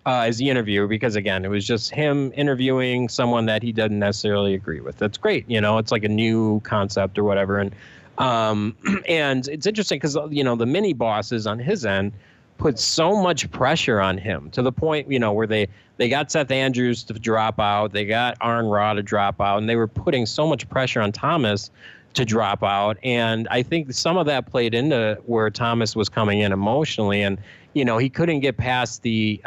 as the interviewer because, again, it was just him interviewing someone that he doesn't necessarily agree with. That's great, it's like a new concept or whatever, and it's interesting because the mini bosses on his end put so much pressure on him to the point, where they got Seth Andrews to drop out, they got Arn Ra to drop out, and they were putting so much pressure on Thomas to drop out. And I think some of that played into where Thomas was coming in emotionally, and he couldn't get past the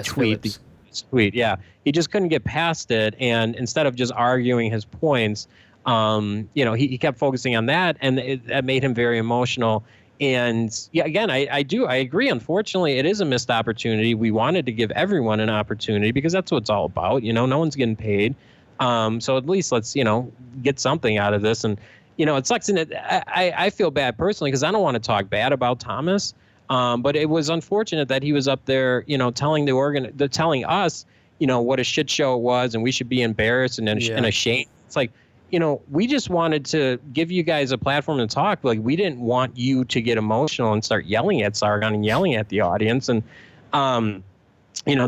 tweet. Yeah, he just couldn't get past it, and instead of just arguing his points, he kept focusing on that, and that made him very emotional. And yeah, again, I agree. Unfortunately, it is a missed opportunity. We wanted to give everyone an opportunity because that's what it's all about. No one's getting paid. So at least let's, get something out of this. And, it sucks. And I feel bad personally because I don't want to talk bad about Thomas. But it was unfortunate that he was up there, telling us, what a shit show it was, and we should be embarrassed and ashamed. It's like, we just wanted to give you guys a platform to talk. Like, we didn't want you to get emotional and start yelling at Sargon and yelling at the audience. And, the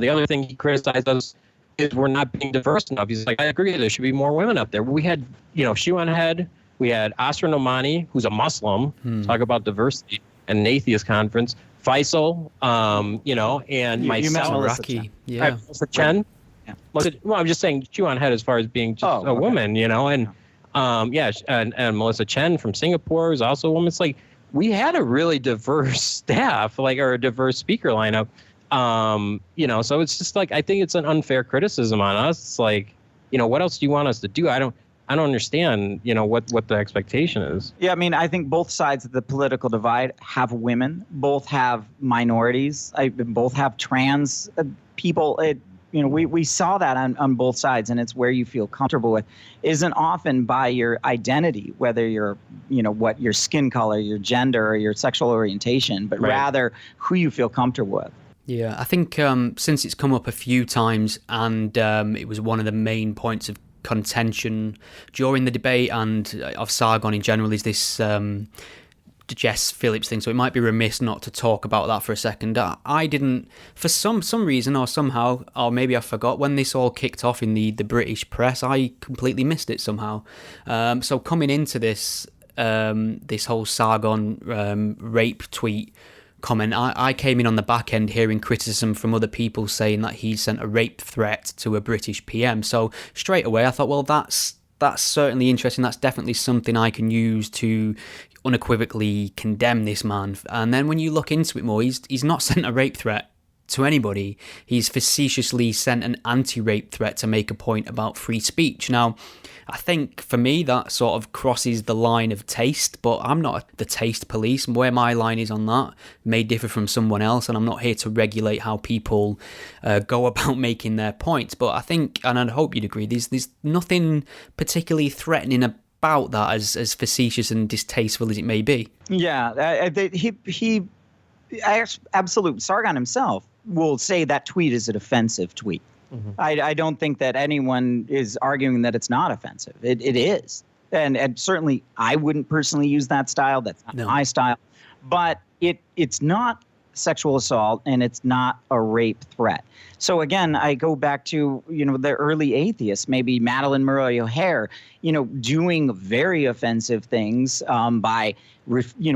other thing he criticized us is we're not being diverse enough. He's like, I agree, there should be more women up there. We had, Shoe on Head, we had Asra Nomani, who's a Muslim, talk about diversity, and an atheist conference. Faisal, and myself. Rocky, yeah. Melissa Chen. Yeah. Well, I'm just saying Chew on Head as far as being just a woman, and and Melissa Chen from Singapore is also a woman. It's like we had a really diverse staff, or a diverse speaker lineup, so it's just like I think it's an unfair criticism on us. It's like, what else do you want us to do? I don't understand, what the expectation is. Yeah, I mean, I think both sides of the political divide have women, both have minorities, both have trans people. We saw that on both sides, and it's where you feel comfortable with. Isn't often by your identity, whether you're, what your skin color, your gender, or your sexual orientation, but rather who you feel comfortable with. Yeah, I think since it's come up a few times, and it was one of the main points of contention during the debate and of Sargon in general, is this Jess Phillips thing, so it might be remiss not to talk about that for a second. I didn't, for some reason or somehow, or maybe I forgot, when this all kicked off in the British press, I completely missed it somehow. So coming into this whole Sargon rape tweet comment, I came in on the back end hearing criticism from other people saying that he sent a rape threat to a British PM. So straight away I thought, well, that's certainly interesting. That's definitely something I can use to unequivocally condemn this man. And then when you look into it more, he's not sent a rape threat to anybody. He's facetiously sent an anti-rape threat to make a point about free speech. Now, I think for me that sort of crosses the line of taste, but I'm not the taste police. Where my line is on that may differ from someone else, and I'm not here to regulate how people go about making their points. But I think, and I hope you'd agree, there's nothing particularly threatening about that, as facetious and distasteful as it may be. Yeah, he absolutely. Sargon himself will say that tweet is an offensive tweet. Mm-hmm. I don't think that anyone is arguing that it's not offensive. It is. And certainly I wouldn't personally use that style. That's not my style. But it's not sexual assault and it's not a rape threat. So again, I go back to, the early atheists, maybe Madeline Murray O'Hare, doing very offensive things by,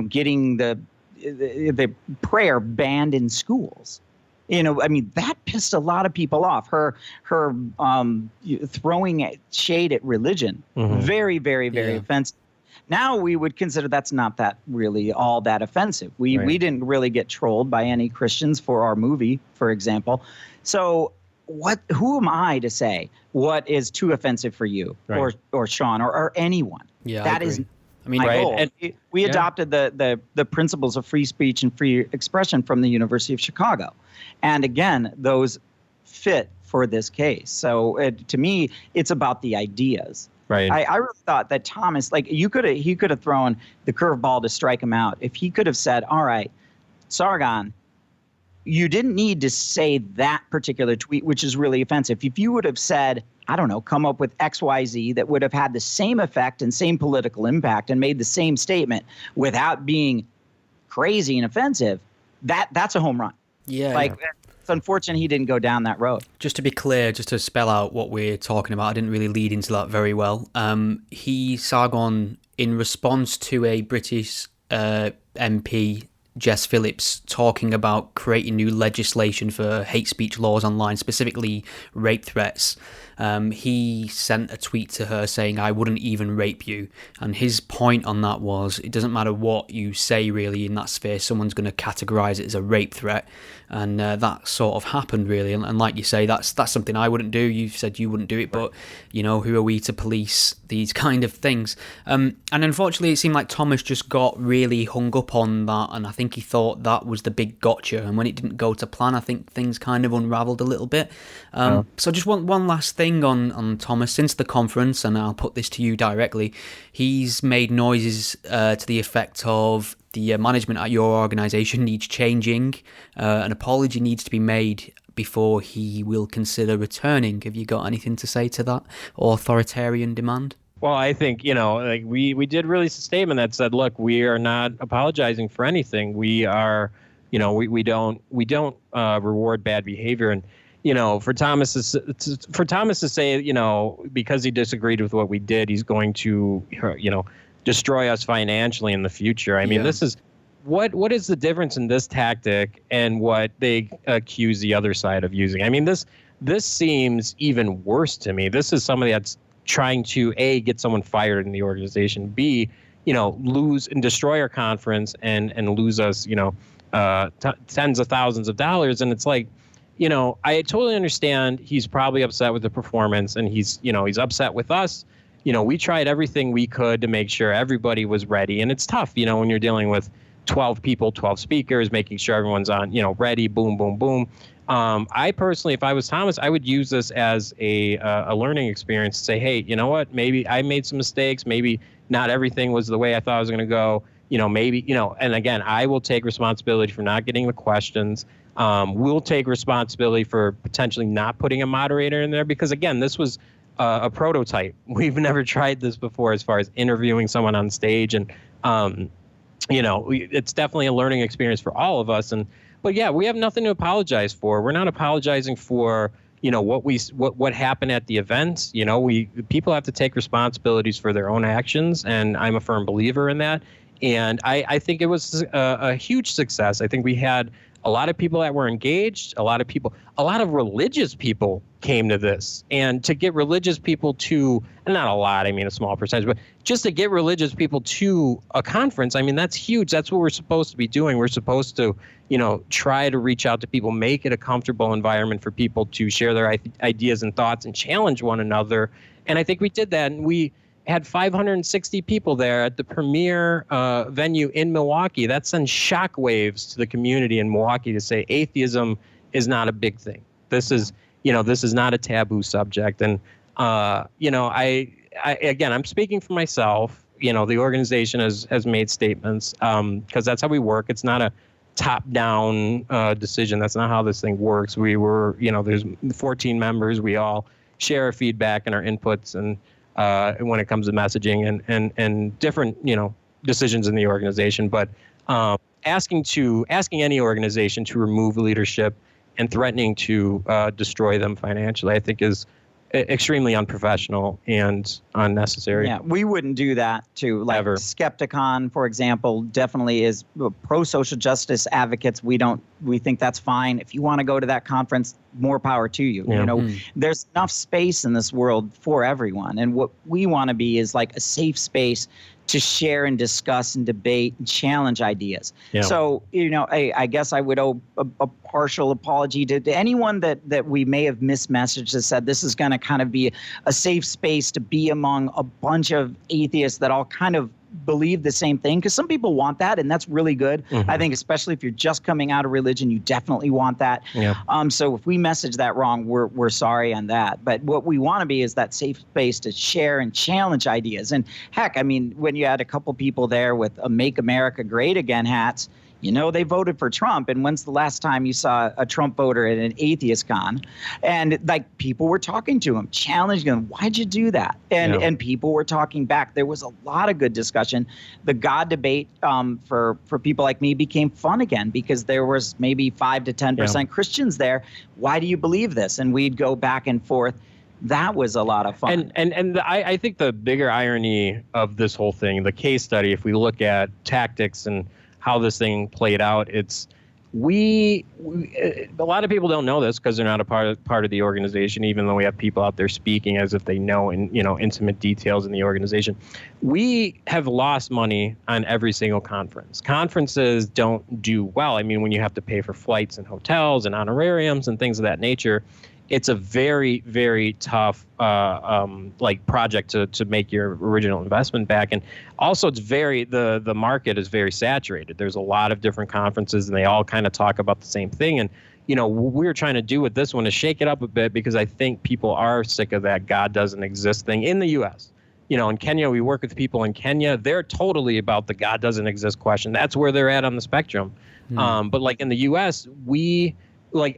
getting the prayer banned in schools. That pissed a lot of people off. Her throwing shade at religion, very, very, very offensive. Now we would consider that's not that really all that offensive. We didn't really get trolled by any Christians for our movie, for example. So who am I to say what is too offensive for you or Sean or anyone? Yeah, that is my goal. And we adopted the principles of free speech and free expression from the University of Chicago. And again, those fit for this case. So to me, it's about the ideas. Right. I really thought that Thomas, he could have thrown the curveball to strike him out. If he could have said, all right, Sargon, you didn't need to say that particular tweet, which is really offensive. If you would have said, I don't know, come up with XYZ that would have had the same effect and same political impact and made the same statement without being crazy and offensive, that's a home run. Yeah. It's unfortunate he didn't go down that road. Just to be clear, just to spell out what we're talking about, I didn't really lead into that very well. Sargon, in response to a British MP, Jess Phillips, talking about creating new legislation for hate speech laws online, specifically rape threats, he sent a tweet to her saying, I wouldn't even rape you. And his point on that was, it doesn't matter what you say really in that sphere, someone's going to categorize it as a rape threat. And that sort of happened really. And like you say, that's something I wouldn't do. You've said you wouldn't do it, but who are we to police these kind of things? And unfortunately, it seemed like Thomas just got really hung up on that. And I think he thought that was the big gotcha. And when it didn't go to plan, I think things kind of unraveled a little bit. So just one last thing on Thomas. Since the conference, and I'll put this to you directly, he's made noises to the effect of the management at your organisation needs changing, an apology needs to be made before he will consider returning. Have you got anything to say to that authoritarian demand? Well, I think, we did release a statement that said, look, we are not apologizing for anything. We are, we don't reward bad behavior. And, for Thomas to say, because he disagreed with what we did, he's going to, destroy us financially in the future. I mean, this is what is the difference in this tactic and what they accuse the other side of using? I mean, this seems even worse to me. This is somebody that's trying to A, get someone fired in the organization, B, lose and destroy our conference and lose us, tens of thousands of dollars. And it's like, I totally understand he's probably upset with the performance and he's upset with us. We tried everything we could to make sure everybody was ready. And it's tough, when you're dealing with 12 people, 12 speakers, making sure everyone's on, ready, boom, boom, boom. I personally, if I was Thomas, I would use this as a learning experience to say, hey, you know what, maybe I made some mistakes. Maybe not everything was the way I thought it was going to go. Maybe, and again, I will take responsibility for not getting the questions. We'll take responsibility for potentially not putting a moderator in there because, again, this was a prototype. We've never tried this before as far as interviewing someone on stage. And, it's definitely a learning experience for all of us. But yeah, we have nothing to apologize for. We're not apologizing for, what happened at the event. People have to take responsibilities for their own actions. And I'm a firm believer in that. And I think it was a huge success. I think we had a lot of people that were engaged, a lot of religious people came to this. And to get religious people to, and not a lot, I mean a small percentage, but just to get religious people to a conference, I mean, that's huge. That's what we're supposed to be doing. We're supposed to, try to reach out to people, make it a comfortable environment for people to share their ideas and thoughts and challenge one another. And I think we did that. And we had 560 people there at the premier venue in Milwaukee. That sends shockwaves to the community in Milwaukee to say atheism is not a big thing. This is not a taboo subject. And, I again, I'm speaking for myself. The organization has made statements because that's how we work. It's not a top-down decision. That's not how this thing works. We were, there's 14 members. We all share our feedback and our inputs and when it comes to messaging and different, decisions in the organization. But asking any organization to remove leadership and threatening to destroy them financially, I think is extremely unprofessional and unnecessary. Yeah, we wouldn't do that to like Ever. Skepticon, for example, definitely is pro social justice advocates. We think that's fine. If you want to go to that conference, more power to you. Yeah. You know, there's enough space in this world for everyone. And what we want to be is like a safe space to share and discuss and debate and challenge ideas. Yeah. So, you know, I guess I would owe a partial apology to anyone that we may have mismessaged that said this is going to kind of be a safe space to be among a bunch of atheists that all kind of believe the same thing, because some people want that, and that's really good. I think especially if you're just coming out of religion, you definitely want that. Yeah. So if we message that wrong, we're sorry on that. But what we want to be is that safe space to share and challenge ideas. And heck, I mean, when you had a couple people there with a Make America Great Again hats, you know, they voted for Trump. And when's the last time you saw a Trump voter at an atheist con? And like people were talking to him, challenging him, why'd you do that? And people were talking back. There was a lot of good discussion. The God debate for people like me became fun again because there was maybe 5 to 10% Christians there. Why do you believe this? And we'd go back and forth. That was a lot of fun. And I think the bigger irony of this whole thing, the case study, if we look at tactics and how this thing played out, it's a lot of people don't know this because they're not a part of the organization, even though we have people out there speaking as if they know intimate details in the organization. We have lost money on every single conference. Conferences don't do well. I mean, when you have to pay for flights and hotels and honorariums and things of that nature, it's a very, very tough project to make your original investment back. And also it's the market is very saturated. There's a lot of different conferences and they all kind of talk about the same thing. And, you know, what we're trying to do with this one is shake it up a bit because I think people are sick of that God doesn't exist thing in the U.S. You know, in Kenya, we work with people in Kenya. They're totally about the God doesn't exist question. That's where they're at on the spectrum. But like in the U.S.,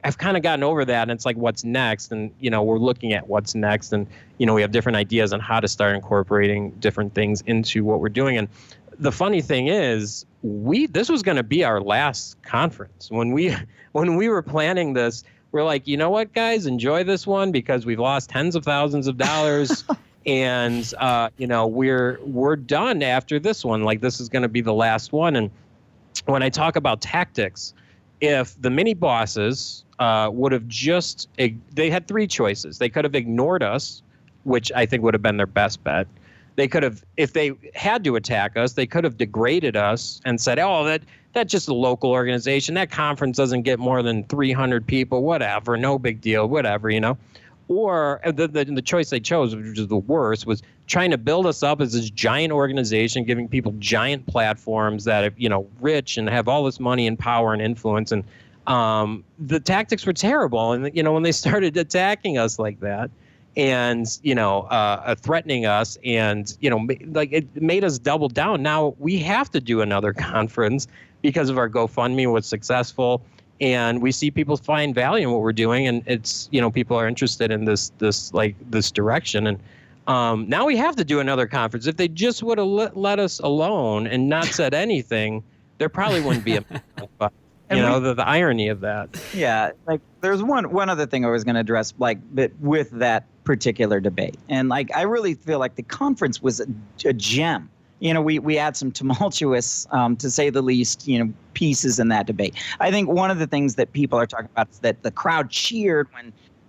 I've kind of gotten over that, and it's like, what's next? And, you know, we're looking at what's next, and, you know, we have different ideas on how to start incorporating different things into what we're doing. And the funny thing is, this was going to be our last conference. When we were planning this, we're like, you know what, guys, enjoy this one because we've lost tens of thousands of dollars. And, you know, we're done after this one. Like, this is going to be the last one. And when I talk about tactics, if the mini bosses would have they had 3 choices. They could have ignored us, which I think would have been their best bet. They could have, if they had to attack us, they could have degraded us and said, oh, that's just a local organization. That conference doesn't get more than 300 people, whatever, no big deal, whatever, you know. Or the choice they chose, which is the worst, was trying to build us up as this giant organization, giving people giant platforms that are, you know, rich and have all this money and power and influence. And the tactics were terrible. And, you know, when they started attacking us like that and, you know, threatening us and, you know, like it made us double down. Now we have to do another conference because of our GoFundMe was successful. And we see people find value in what we're doing, and it's, you know, people are interested in this direction. And now we have to do another conference. If they just would have let us alone and not said anything, there probably wouldn't be a. You know, the irony of that. Yeah, like there's one other thing I was going to address, like, but with that particular debate, and like I really feel like the conference was a gem. You know, we had some tumultuous, to say the least, you know, pieces in that debate. I think one of the things that people are talking about is that the crowd cheered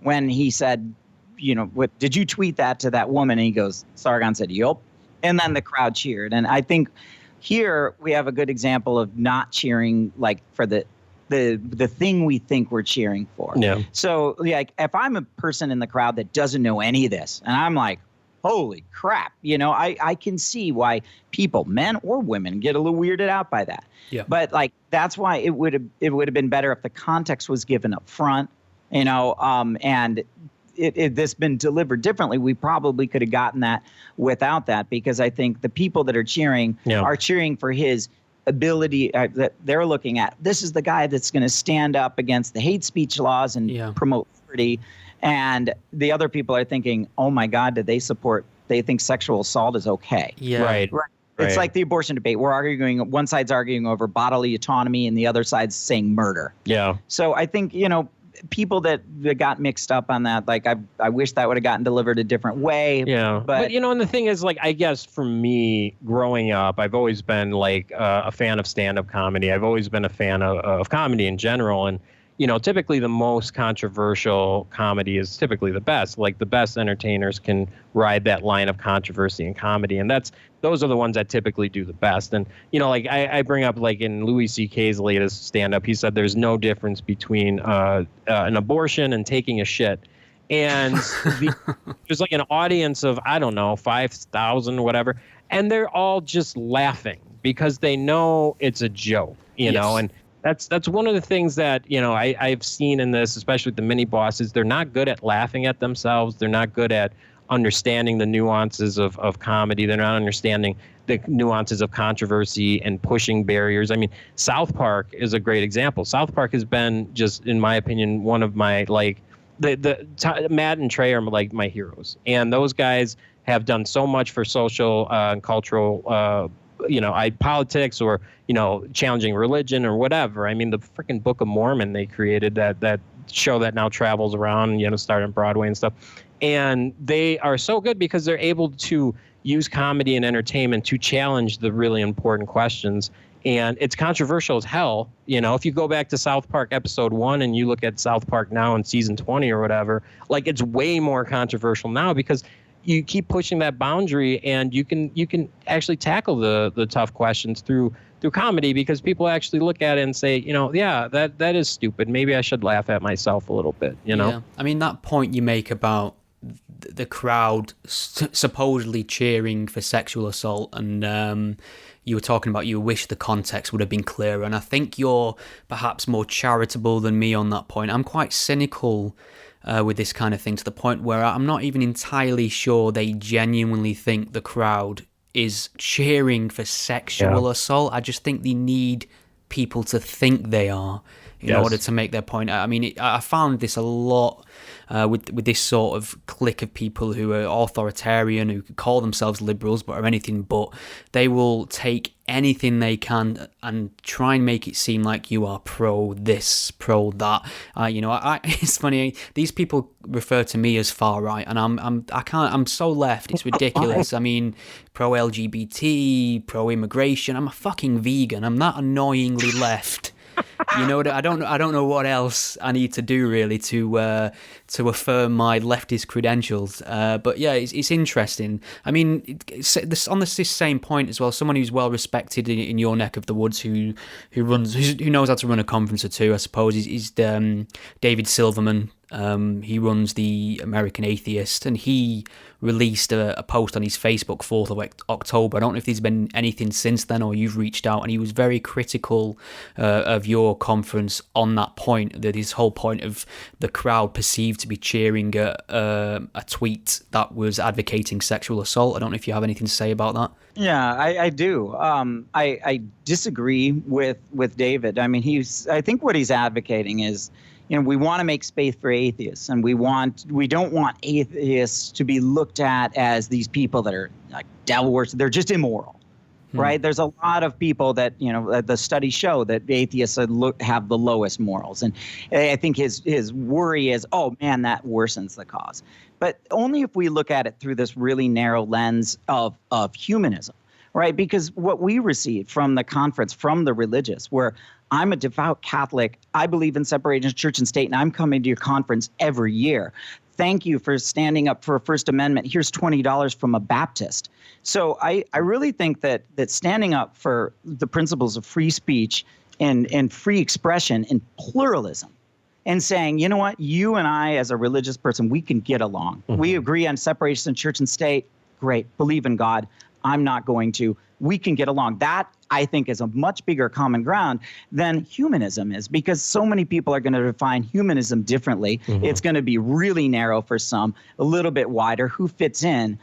when he said, you know, what did you tweet that to that woman? And he goes, Sargon said, yup. And then the crowd cheered. And I think here we have a good example of not cheering like for the thing we think we're cheering for. Yeah. So like if I'm a person in the crowd that doesn't know any of this, and I'm like, holy crap, you know, I can see why people, men or women, get a little weirded out by that. Yeah. But like that's why it would have been better if the context was given up front, you know, and this been delivered differently. We probably could have gotten that without that, because I think the people that are cheering are cheering for his ability that they're looking at. This is the guy that's going to stand up against the hate speech laws and promote liberty. And the other people are thinking, oh, my God, they think sexual assault is okay. Yeah. Right. It's Right. like the abortion debate. One side's arguing over bodily autonomy and the other side's saying murder. Yeah. So I think, people that got mixed up on that, like I wish that would have gotten delivered a different way. Yeah. But and the thing is, like, I guess for me growing up, I've always been like a fan of stand-up comedy. I've always been a fan of comedy in general. And, typically the most controversial comedy is typically the best. Like the best entertainers can ride that line of controversy and comedy. And those are the ones that typically do the best. And, like I bring up, like in Louis C.K.'s latest stand-up, he said there's no difference between an abortion and taking a shit. And there's like an audience of, I don't know, 5,000, whatever. And they're all just laughing because they know it's a joke, know, and that's one of the things that, I've seen in this, especially with the mini bosses. They're not good at laughing at themselves. They're not good at understanding the nuances of comedy. They're not understanding the nuances of controversy and pushing barriers. I mean, South Park is a great example. South Park has been just, in my opinion, one of my, like, Matt and Trey are like my heroes. And those guys have done so much for social and cultural politics or, challenging religion or whatever. I mean, the freaking Book of Mormon they created, that show that now travels around, started on Broadway and stuff. And they are so good because they're able to use comedy and entertainment to challenge the really important questions. And it's controversial as hell. If you go back to South Park episode 1 and you look at South Park now in season 20 or whatever, like it's way more controversial now because you keep pushing that boundary, and you can actually tackle the tough questions through comedy because people actually look at it and say, yeah, that is stupid. Maybe I should laugh at myself a little bit, Yeah. I mean, that point you make about the crowd supposedly cheering for sexual assault, and you were talking about you wish the context would have been clearer, and I think you're perhaps more charitable than me on that point. I'm quite cynical with this kind of thing, to the point where I'm not even entirely sure they genuinely think the crowd is cheering for sexual assault. I just think they need people to think they are in order to make their point. I mean, I found this a lot with this sort of clique of people who are authoritarian, who call themselves liberals but are anything but. They will take anything they can and try and make it seem like you are pro this, pro that. It's funny. These people refer to me as far right, and I'm so left. It's ridiculous. I mean, pro LGBT, pro immigration. I'm a fucking vegan. I'm that annoyingly left. I don't know what else I need to do really to affirm my leftist credentials. But yeah, it's interesting. I mean, on this same point as well, someone who's well respected in your neck of the woods, who knows how to run a conference or two, I suppose, is David Silverman. He runs the American Atheist, and he released a post on his Facebook 4th of October. I don't know if there's been anything since then or you've reached out, and he was very critical of your conference on that point, that his whole point of the crowd perceived to be cheering a tweet that was advocating sexual assault. I don't know if you have anything to say about that. Yeah, I do. I disagree with David. I mean, I think what he's advocating is, we want to make space for atheists, and we don't want atheists to be looked at as these people that are like devil worshippers. They're just immoral, right? There's a lot of people that, the studies show that atheists have the lowest morals. And I think his worry is, oh man, that worsens the cause. But only if we look at it through this really narrow lens of humanism, right? Because what we received from the conference, from the religious, where I'm a devout Catholic, I believe in separation of church and state, and I'm coming to your conference every year. Thank you for standing up for a First Amendment. Here's $20 from a Baptist. So I really think that standing up for the principles of free speech and free expression and pluralism, and saying, you know what, you and I as a religious person, we can get along. We agree on separation of church and state. Great. Believe in God. I'm not going to. We can get along. That, I think, is a much bigger common ground than humanism is, because so many people are going to define humanism differently. It's going to be really narrow for some, a little bit wider. Who fits in?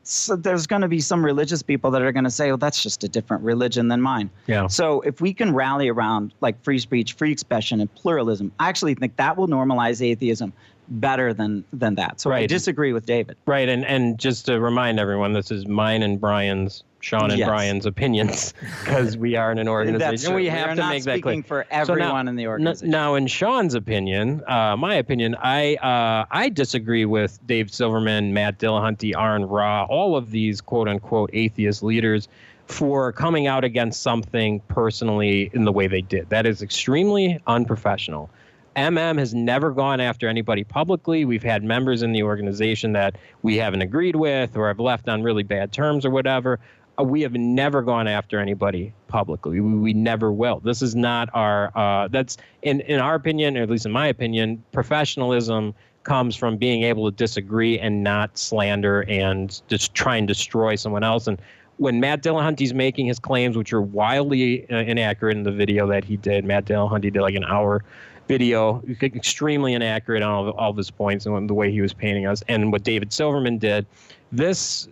So there's going to be some religious people that are going to say, "Oh, that's just a different religion than mine." Yeah. So if we can rally around like free speech, free expression, and pluralism, I actually think that will normalize atheism better than that. So I Right. disagree with David. Right, and just to remind everyone, this is mine and Brian's, Sean and Yes. Brian's opinions, because we are in an organization. That's true. We have to make that clear. Speaking for everyone in the organization. Now, in Sean's opinion, my opinion, I disagree with Dave Silverman, Matt Dillahunty, Aaron Ra, all of these quote-unquote atheist leaders for coming out against something personally in the way they did. That is extremely unprofessional. has never gone after anybody publicly. We've had members in the organization that we haven't agreed with or have left on really bad terms or whatever. We have never gone after anybody publicly. We never will. This is not our, that's in our opinion, or at least in my opinion, professionalism comes from being able to disagree and not slander and just try and destroy someone else. And when Matt Dillahunty's making his claims, which are wildly inaccurate in the video that he did, Matt Dillahunty did like an hour video, extremely inaccurate on all of his points and the way he was painting us. And what David Silverman did, this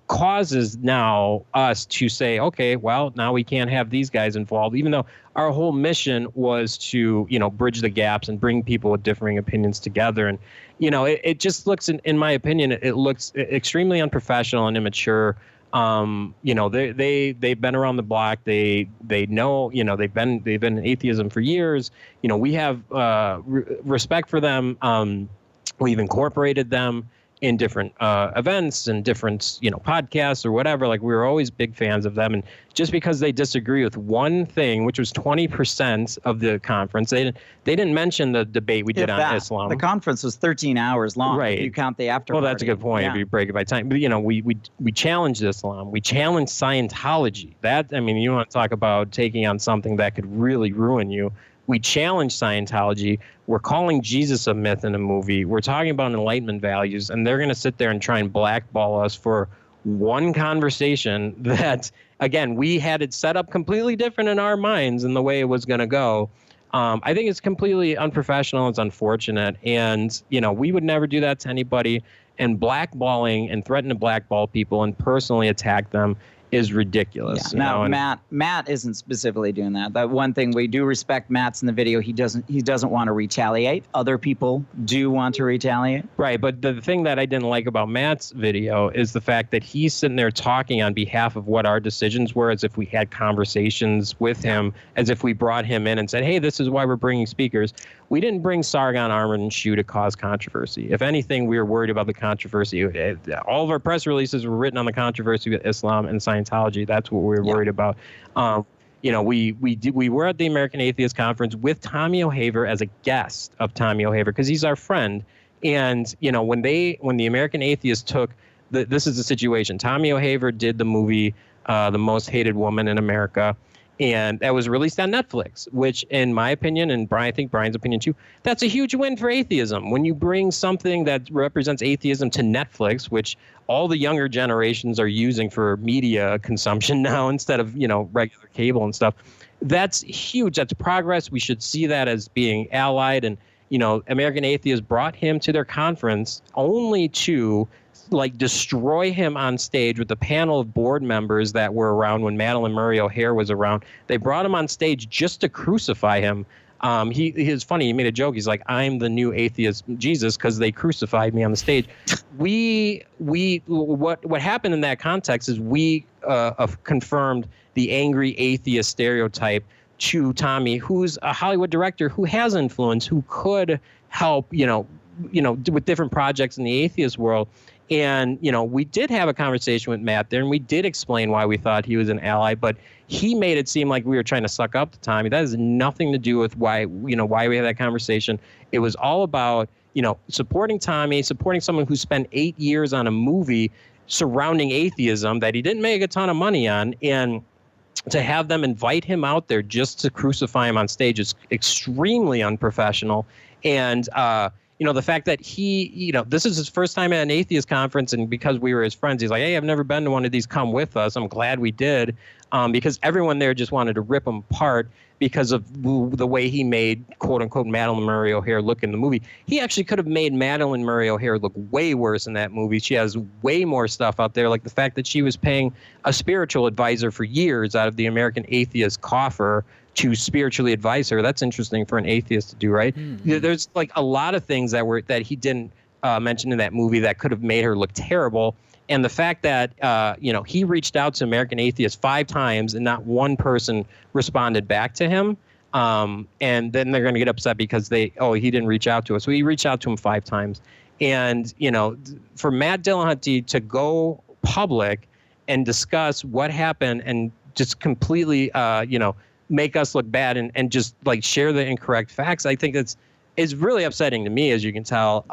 causes now us to say, okay, well, now we can't have these guys involved, even though our whole mission was to, bridge the gaps and bring people with differing opinions together. And, it just looks, in my opinion, it looks extremely unprofessional and immature. They've been around the block. They know, they've been in atheism for years. We have respect for them. We've incorporated them in different events and different, podcasts or whatever. Like, we were always big fans of them. And just because they disagree with one thing, which was 20% of the conference, they didn't mention the debate we did on Islam. The conference was 13 hours long. Right. If you count the after Well, party. that's a good point. Yeah. If you break it by time, but we challenged Islam. We challenged Scientology. You want to talk about taking on something that could really ruin you. We challenge Scientology. We're calling Jesus a myth in a movie. We're talking about Enlightenment values, and they're going to sit there and try and blackball us for one conversation that, again, we had it set up completely different in our minds in the way it was going to go. I think it's completely unprofessional. It's unfortunate. And, we would never do that to anybody. And blackballing and threatening to blackball people and personally attack them is ridiculous. Yeah. Now, Matt isn't specifically doing that. That one thing we do respect Matt's in the video. He doesn't want to retaliate. Other people do want to retaliate. Right, but the thing that I didn't like about Matt's video is the fact that he's sitting there talking on behalf of what our decisions were, as if we had conversations with him, as if we brought him in and said, hey, this is why we're bringing speakers. We didn't bring Sargon armored and shoe to cause controversy. If anything, we were worried about the controversy. All of our press releases were written on the controversy with Islam and Scientology. That's what we were worried about. We were at the American Atheist Conference with Tommy O'Haver as a guest of Tommy O'Haver because he's our friend. And when the American Atheists took this is the situation. Tommy O'Haver did the movie The Most Hated Woman in America. And that was released on Netflix, which, in my opinion, and I think Brian's opinion too, that's a huge win for atheism. When you bring something that represents atheism to Netflix, which all the younger generations are using for media consumption now instead of, regular cable and stuff, that's huge. That's progress. We should see that as being allied. And, American Atheists brought him to their conference only to destroy him on stage with the panel of board members that were around when Madalyn Murray O'Hair was around. They brought him on stage just to crucify him. He is funny. He made a joke. He's like, I'm the new atheist Jesus because they crucified me on the stage. What happened in that context is we confirmed the angry atheist stereotype to Tommy, who's a Hollywood director who has influence, who could help, with different projects in the atheist world. And, we did have a conversation with Matt there, and we did explain why we thought he was an ally, but he made it seem like we were trying to suck up to Tommy. That has nothing to do with why we had that conversation. It was all about, supporting Tommy, supporting someone who spent 8 years on a movie surrounding atheism that he didn't make a ton of money on, and to have them invite him out there just to crucify him on stage is extremely unprofessional. And, the fact that he, this is his first time at an atheist conference, and because we were his friends, he's like, hey, I've never been to one of these. Come with us. I'm glad we did. because everyone there just wanted to rip him apart because of the way he made, quote unquote, Madeline Murray O'Hair look in the movie. He actually could have made Madeline Murray O'Hair look way worse in that movie. She has way more stuff out there, like the fact that she was paying a spiritual advisor for years out of the American Atheist coffer to spiritually advise her. That's interesting for an atheist to do, right? Mm-hmm. There's like a lot of things that he didn't mention in that movie that could have made her look terrible. And the fact that, he reached out to American Atheists 5 times and not one person responded back to him. And then they're going to get upset because he didn't reach out to us. So he reached out to him 5 times. And, for Matt Dillahunty to go public and discuss what happened and just completely, make us look bad and just like share the incorrect facts, I think it's really upsetting to me, as you can tell.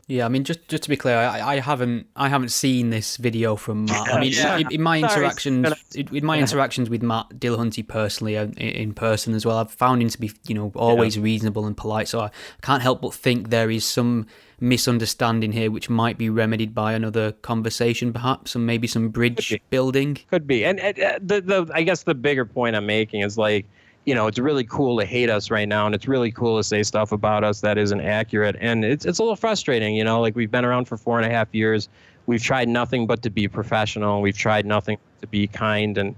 Yeah, I mean, just to be clear, I haven't seen this video from Matt. I mean, in my interactions with Matt Dillahunty personally, in person as well, I've found him to be, always reasonable and polite. So I can't help but think there is some misunderstanding here, which might be remedied by another conversation, perhaps, and maybe some bridge building. Could be, and I guess the bigger point I'm making is like, it's really cool to hate us right now, and it's really cool to say stuff about us that isn't accurate. And it's a little frustrating, like we've been around for 4.5 years. We've tried nothing but to be professional. We've tried nothing to be kind and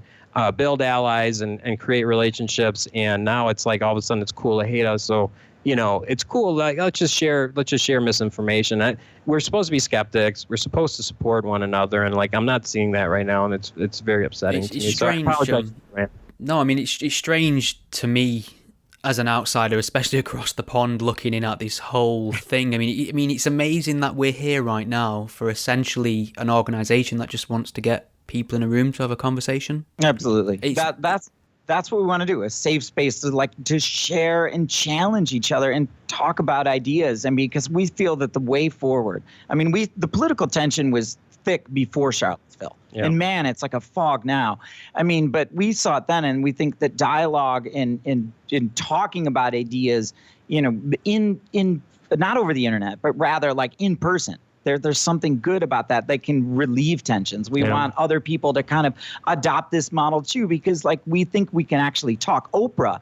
build allies and create relationships. And now it's like all of a sudden it's cool to hate us. So, it's cool. Like, let's just share misinformation. We're supposed to be skeptics. We're supposed to support one another. And like, I'm not seeing that right now. And it's very upsetting to me. It's strange. So I apologize. No, I mean, it's strange to me as an outsider, especially across the pond, looking in at this whole thing. I mean, it's amazing that we're here right now for essentially an organisation that just wants to get people in a room to have a conversation. Absolutely. That's what we want to do, a safe space to share and challenge each other and talk about ideas. And because we feel that the way forward, I mean, the political tension was thick before Charlottesville. Yeah. And man, it's like a fog now. I mean, but we saw it then, and we think that dialogue in talking about ideas, in not over the internet, but rather like in person. There's something good about that. They can relieve tensions. We want other people to kind of adopt this model too, because like we think we can actually talk. Oprah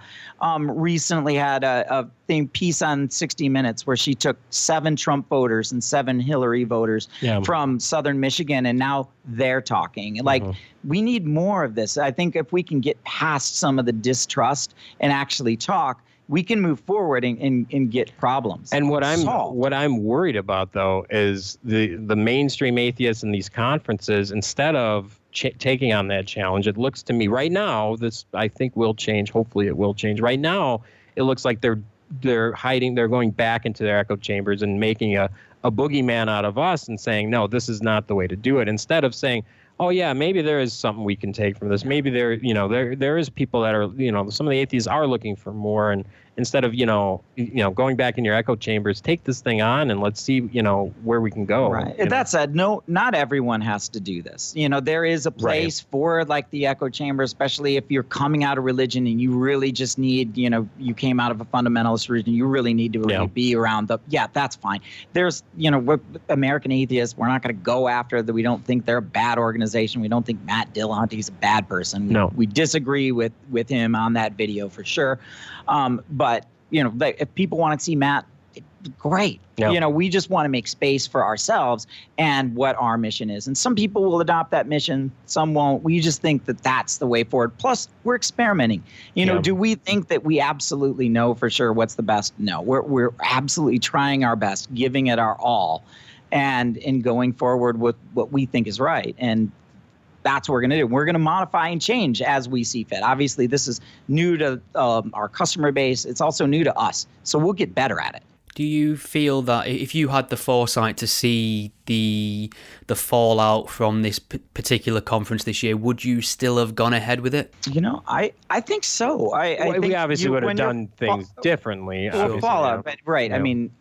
recently had a piece on 60 Minutes where she took 7 Trump voters and 7 Hillary voters from Southern Michigan, and now they're talking. Like we need more of this. I think if we can get past some of the distrust and actually talk, we can move forward and get problems. And what solved. I'm worried about though is the mainstream atheists in these conferences, instead of taking on that challenge, it looks to me right now, this I think will change. Hopefully it will change. Right now, it looks like they're hiding. They're going back into their echo chambers and making a boogeyman out of us and saying, no, this is not the way to do it. Instead of saying, oh yeah, maybe there is something we can take from this. Maybe there is people that are, some of the atheists are looking for more. And instead of, going back in your echo chambers, take this thing on and let's see, where we can go. Right. That said, no, not everyone has to do this. There is a place for like the echo chamber, especially if you're coming out of religion and you really just need, you came out of a fundamentalist religion, you really need to really be around that's fine. There's, we're American atheists. We're not going to go after that. We don't think they're a bad organization. We don't think Matt Dillahunty's a bad person. No. We disagree with him on that video for sure. But, if people want to see Matt, great. Yeah. We just want to make space for ourselves and what our mission is. And some people will adopt that mission, some won't. We just think that that's the way forward. Plus, we're experimenting. Do we think that we absolutely know for sure what's the best? No, we're absolutely trying our best, giving it our all, and in going forward with what we think is right. And that's what we're going to do. We're going to modify and change as we see fit. Obviously, this is new to our customer base. It's also new to us. So we'll get better at it. Do you feel that if you had the foresight to see the fallout from this particular conference this year, would you still have gone ahead with it? I think so. I think we obviously would have done things differently. Fallout, right. Yeah. I mean,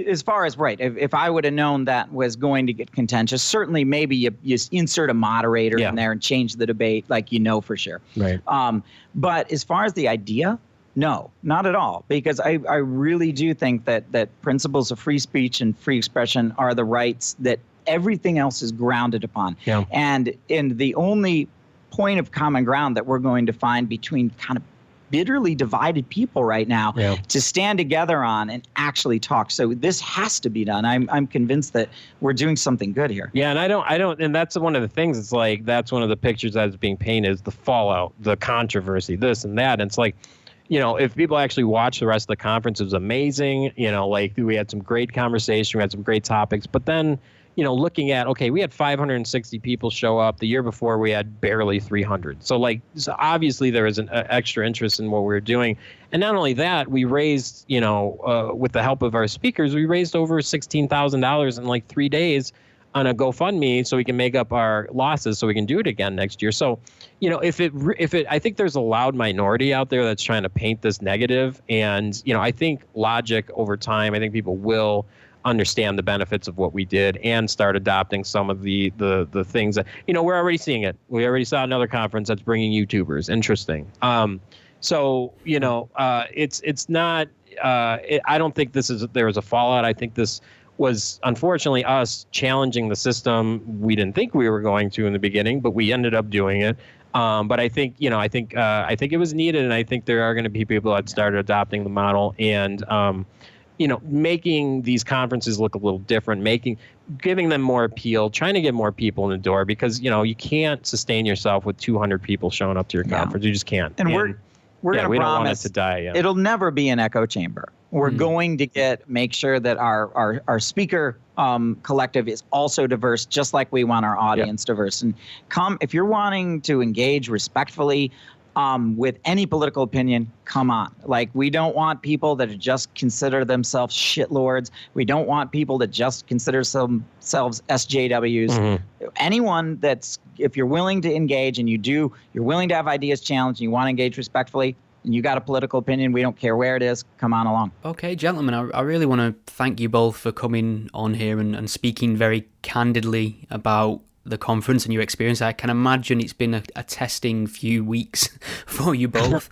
as far as if I would have known that was going to get contentious, certainly maybe you insert a moderator in there and change the debate, for sure. Right. But as far as the idea, no, not at all, because I really do think that principles of free speech and free expression are the rights that everything else is grounded upon. Yeah. And the only point of common ground that we're going to find between kind of bitterly divided people right now to stand together on and actually talk. So this has to be done. I'm convinced that we're doing something good here. Yeah, and I don't, and that's one of the things. It's like that's one of the pictures that's being painted is the fallout, the controversy, this and that. And it's like, if people actually watch the rest of the conference, it was amazing. Like we had some great conversation, we had some great topics, but then, looking at, okay, we had 560 people show up. The year before, we had barely 300. So obviously there is an extra interest in what we were doing. And not only that, we raised, with the help of our speakers, we raised over $16,000 in like 3 days on a GoFundMe so we can make up our losses so we can do it again next year. So, I think there's a loud minority out there that's trying to paint this negative. And, I think logic over time, I think people will understand the benefits of what we did and start adopting some of the things that, we're already seeing it. We already saw another conference that's bringing YouTubers. Interesting. So, it's not, I don't think there was a fallout. I think this was unfortunately us challenging the system. We didn't think we were going to in the beginning, but we ended up doing it. But I think, I think it was needed. And I think there are going to be people that started adopting the model and, making these conferences look a little different, giving them more appeal, trying to get more people in the door because, you can't sustain yourself with 200 people showing up to your conference. You just can't. And we're going to we don't want it promise to die. Yeah. It'll never be an echo chamber. We're going to make sure that our speaker collective is also diverse, just like we want our audience diverse. And if you're wanting to engage respectfully, with any political opinion, come on. Like, we don't want people that just consider themselves shitlords. We don't want people that just consider themselves SJWs. Anyone if you're willing to engage and you're willing to have ideas challenged and you want to engage respectfully, and you got a political opinion, we don't care where it is, come on along. Okay, gentlemen, I really want to thank you both for coming on here and speaking very candidly about the conference and your experience. I can imagine it's been a testing few weeks for you both.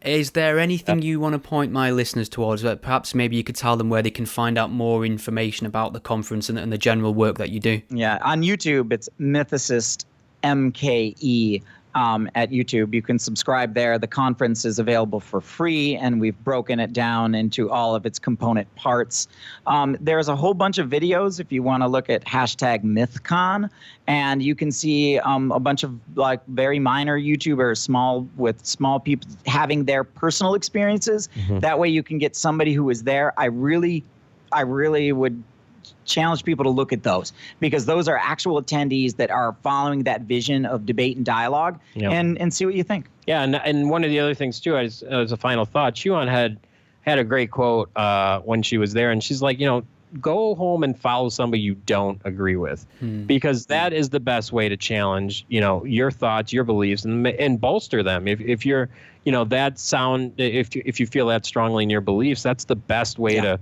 Is there anything you want to point my listeners towards? Perhaps maybe you could tell them where they can find out more information about the conference and the general work that you do. Yeah, on YouTube, it's Mythicist MKE. At YouTube. You can subscribe there. The conference is available for free, and we've broken it down into all of its component parts. There's a whole bunch of videos if you want to look at #Mythcon, and you can see a bunch of very minor YouTubers, small people having their personal experiences. That way you can get somebody who is there. I really would challenge people to look at those because those are actual attendees that are following that vision of debate and dialogue and see what you think. Yeah. And one of the other things too, as a final thought, Shuan had a great quote when she was there, and she's like, go home and follow somebody you don't agree with, because that is the best way to challenge, your thoughts, your beliefs, and bolster them. If you're, if you feel that strongly in your beliefs, that's the best way to,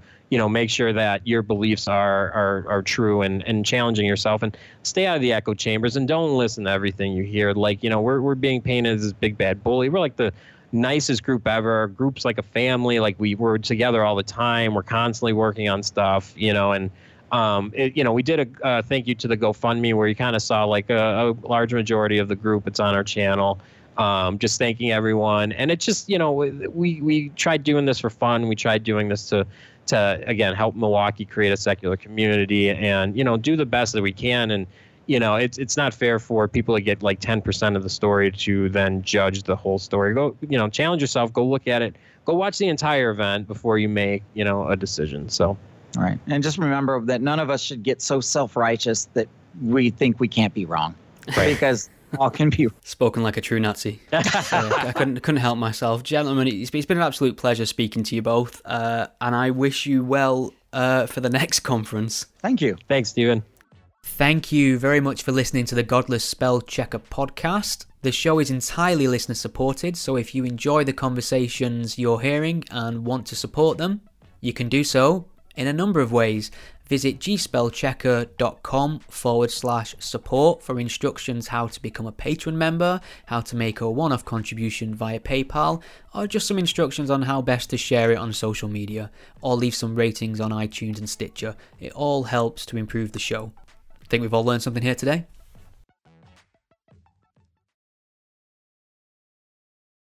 make sure that your beliefs are true and challenging yourself, and stay out of the echo chambers and don't listen to everything you hear. Like, we're being painted as this big bad bully. We're like the nicest group ever. Our group's like a family. Like, we're together all the time. We're constantly working on stuff, and we did a thank you to the GoFundMe where you kind of saw like a large majority of the group. It's on our channel. Just thanking everyone. And it just, we tried doing this for fun. We tried doing this to again, help Milwaukee create a secular community and, do the best that we can. And, it's not fair for people to get like 10% of the story to then judge the whole story. Go, challenge yourself, go look at it, go watch the entire event before you make, a decision. So. All right. And just remember that none of us should get so self-righteous that we think we can't be wrong. Right. Because all can be. Spoken like a true Nazi. I couldn't help myself. Gentlemen, it's been an absolute pleasure speaking to you both. And I wish you well for the next conference. Thank you. Thanks, Stephen. Thank you very much for listening to the Godless Spell Checker podcast. The show is entirely listener supported, so if you enjoy the conversations you're hearing and want to support them, you can do so in a number of ways. Visit gspellchecker.com/support for instructions how to become a patron member, how to make a one-off contribution via PayPal, or just some instructions on how best to share it on social media, or leave some ratings on iTunes and Stitcher. It all helps to improve the show. Think we've all learned something here today?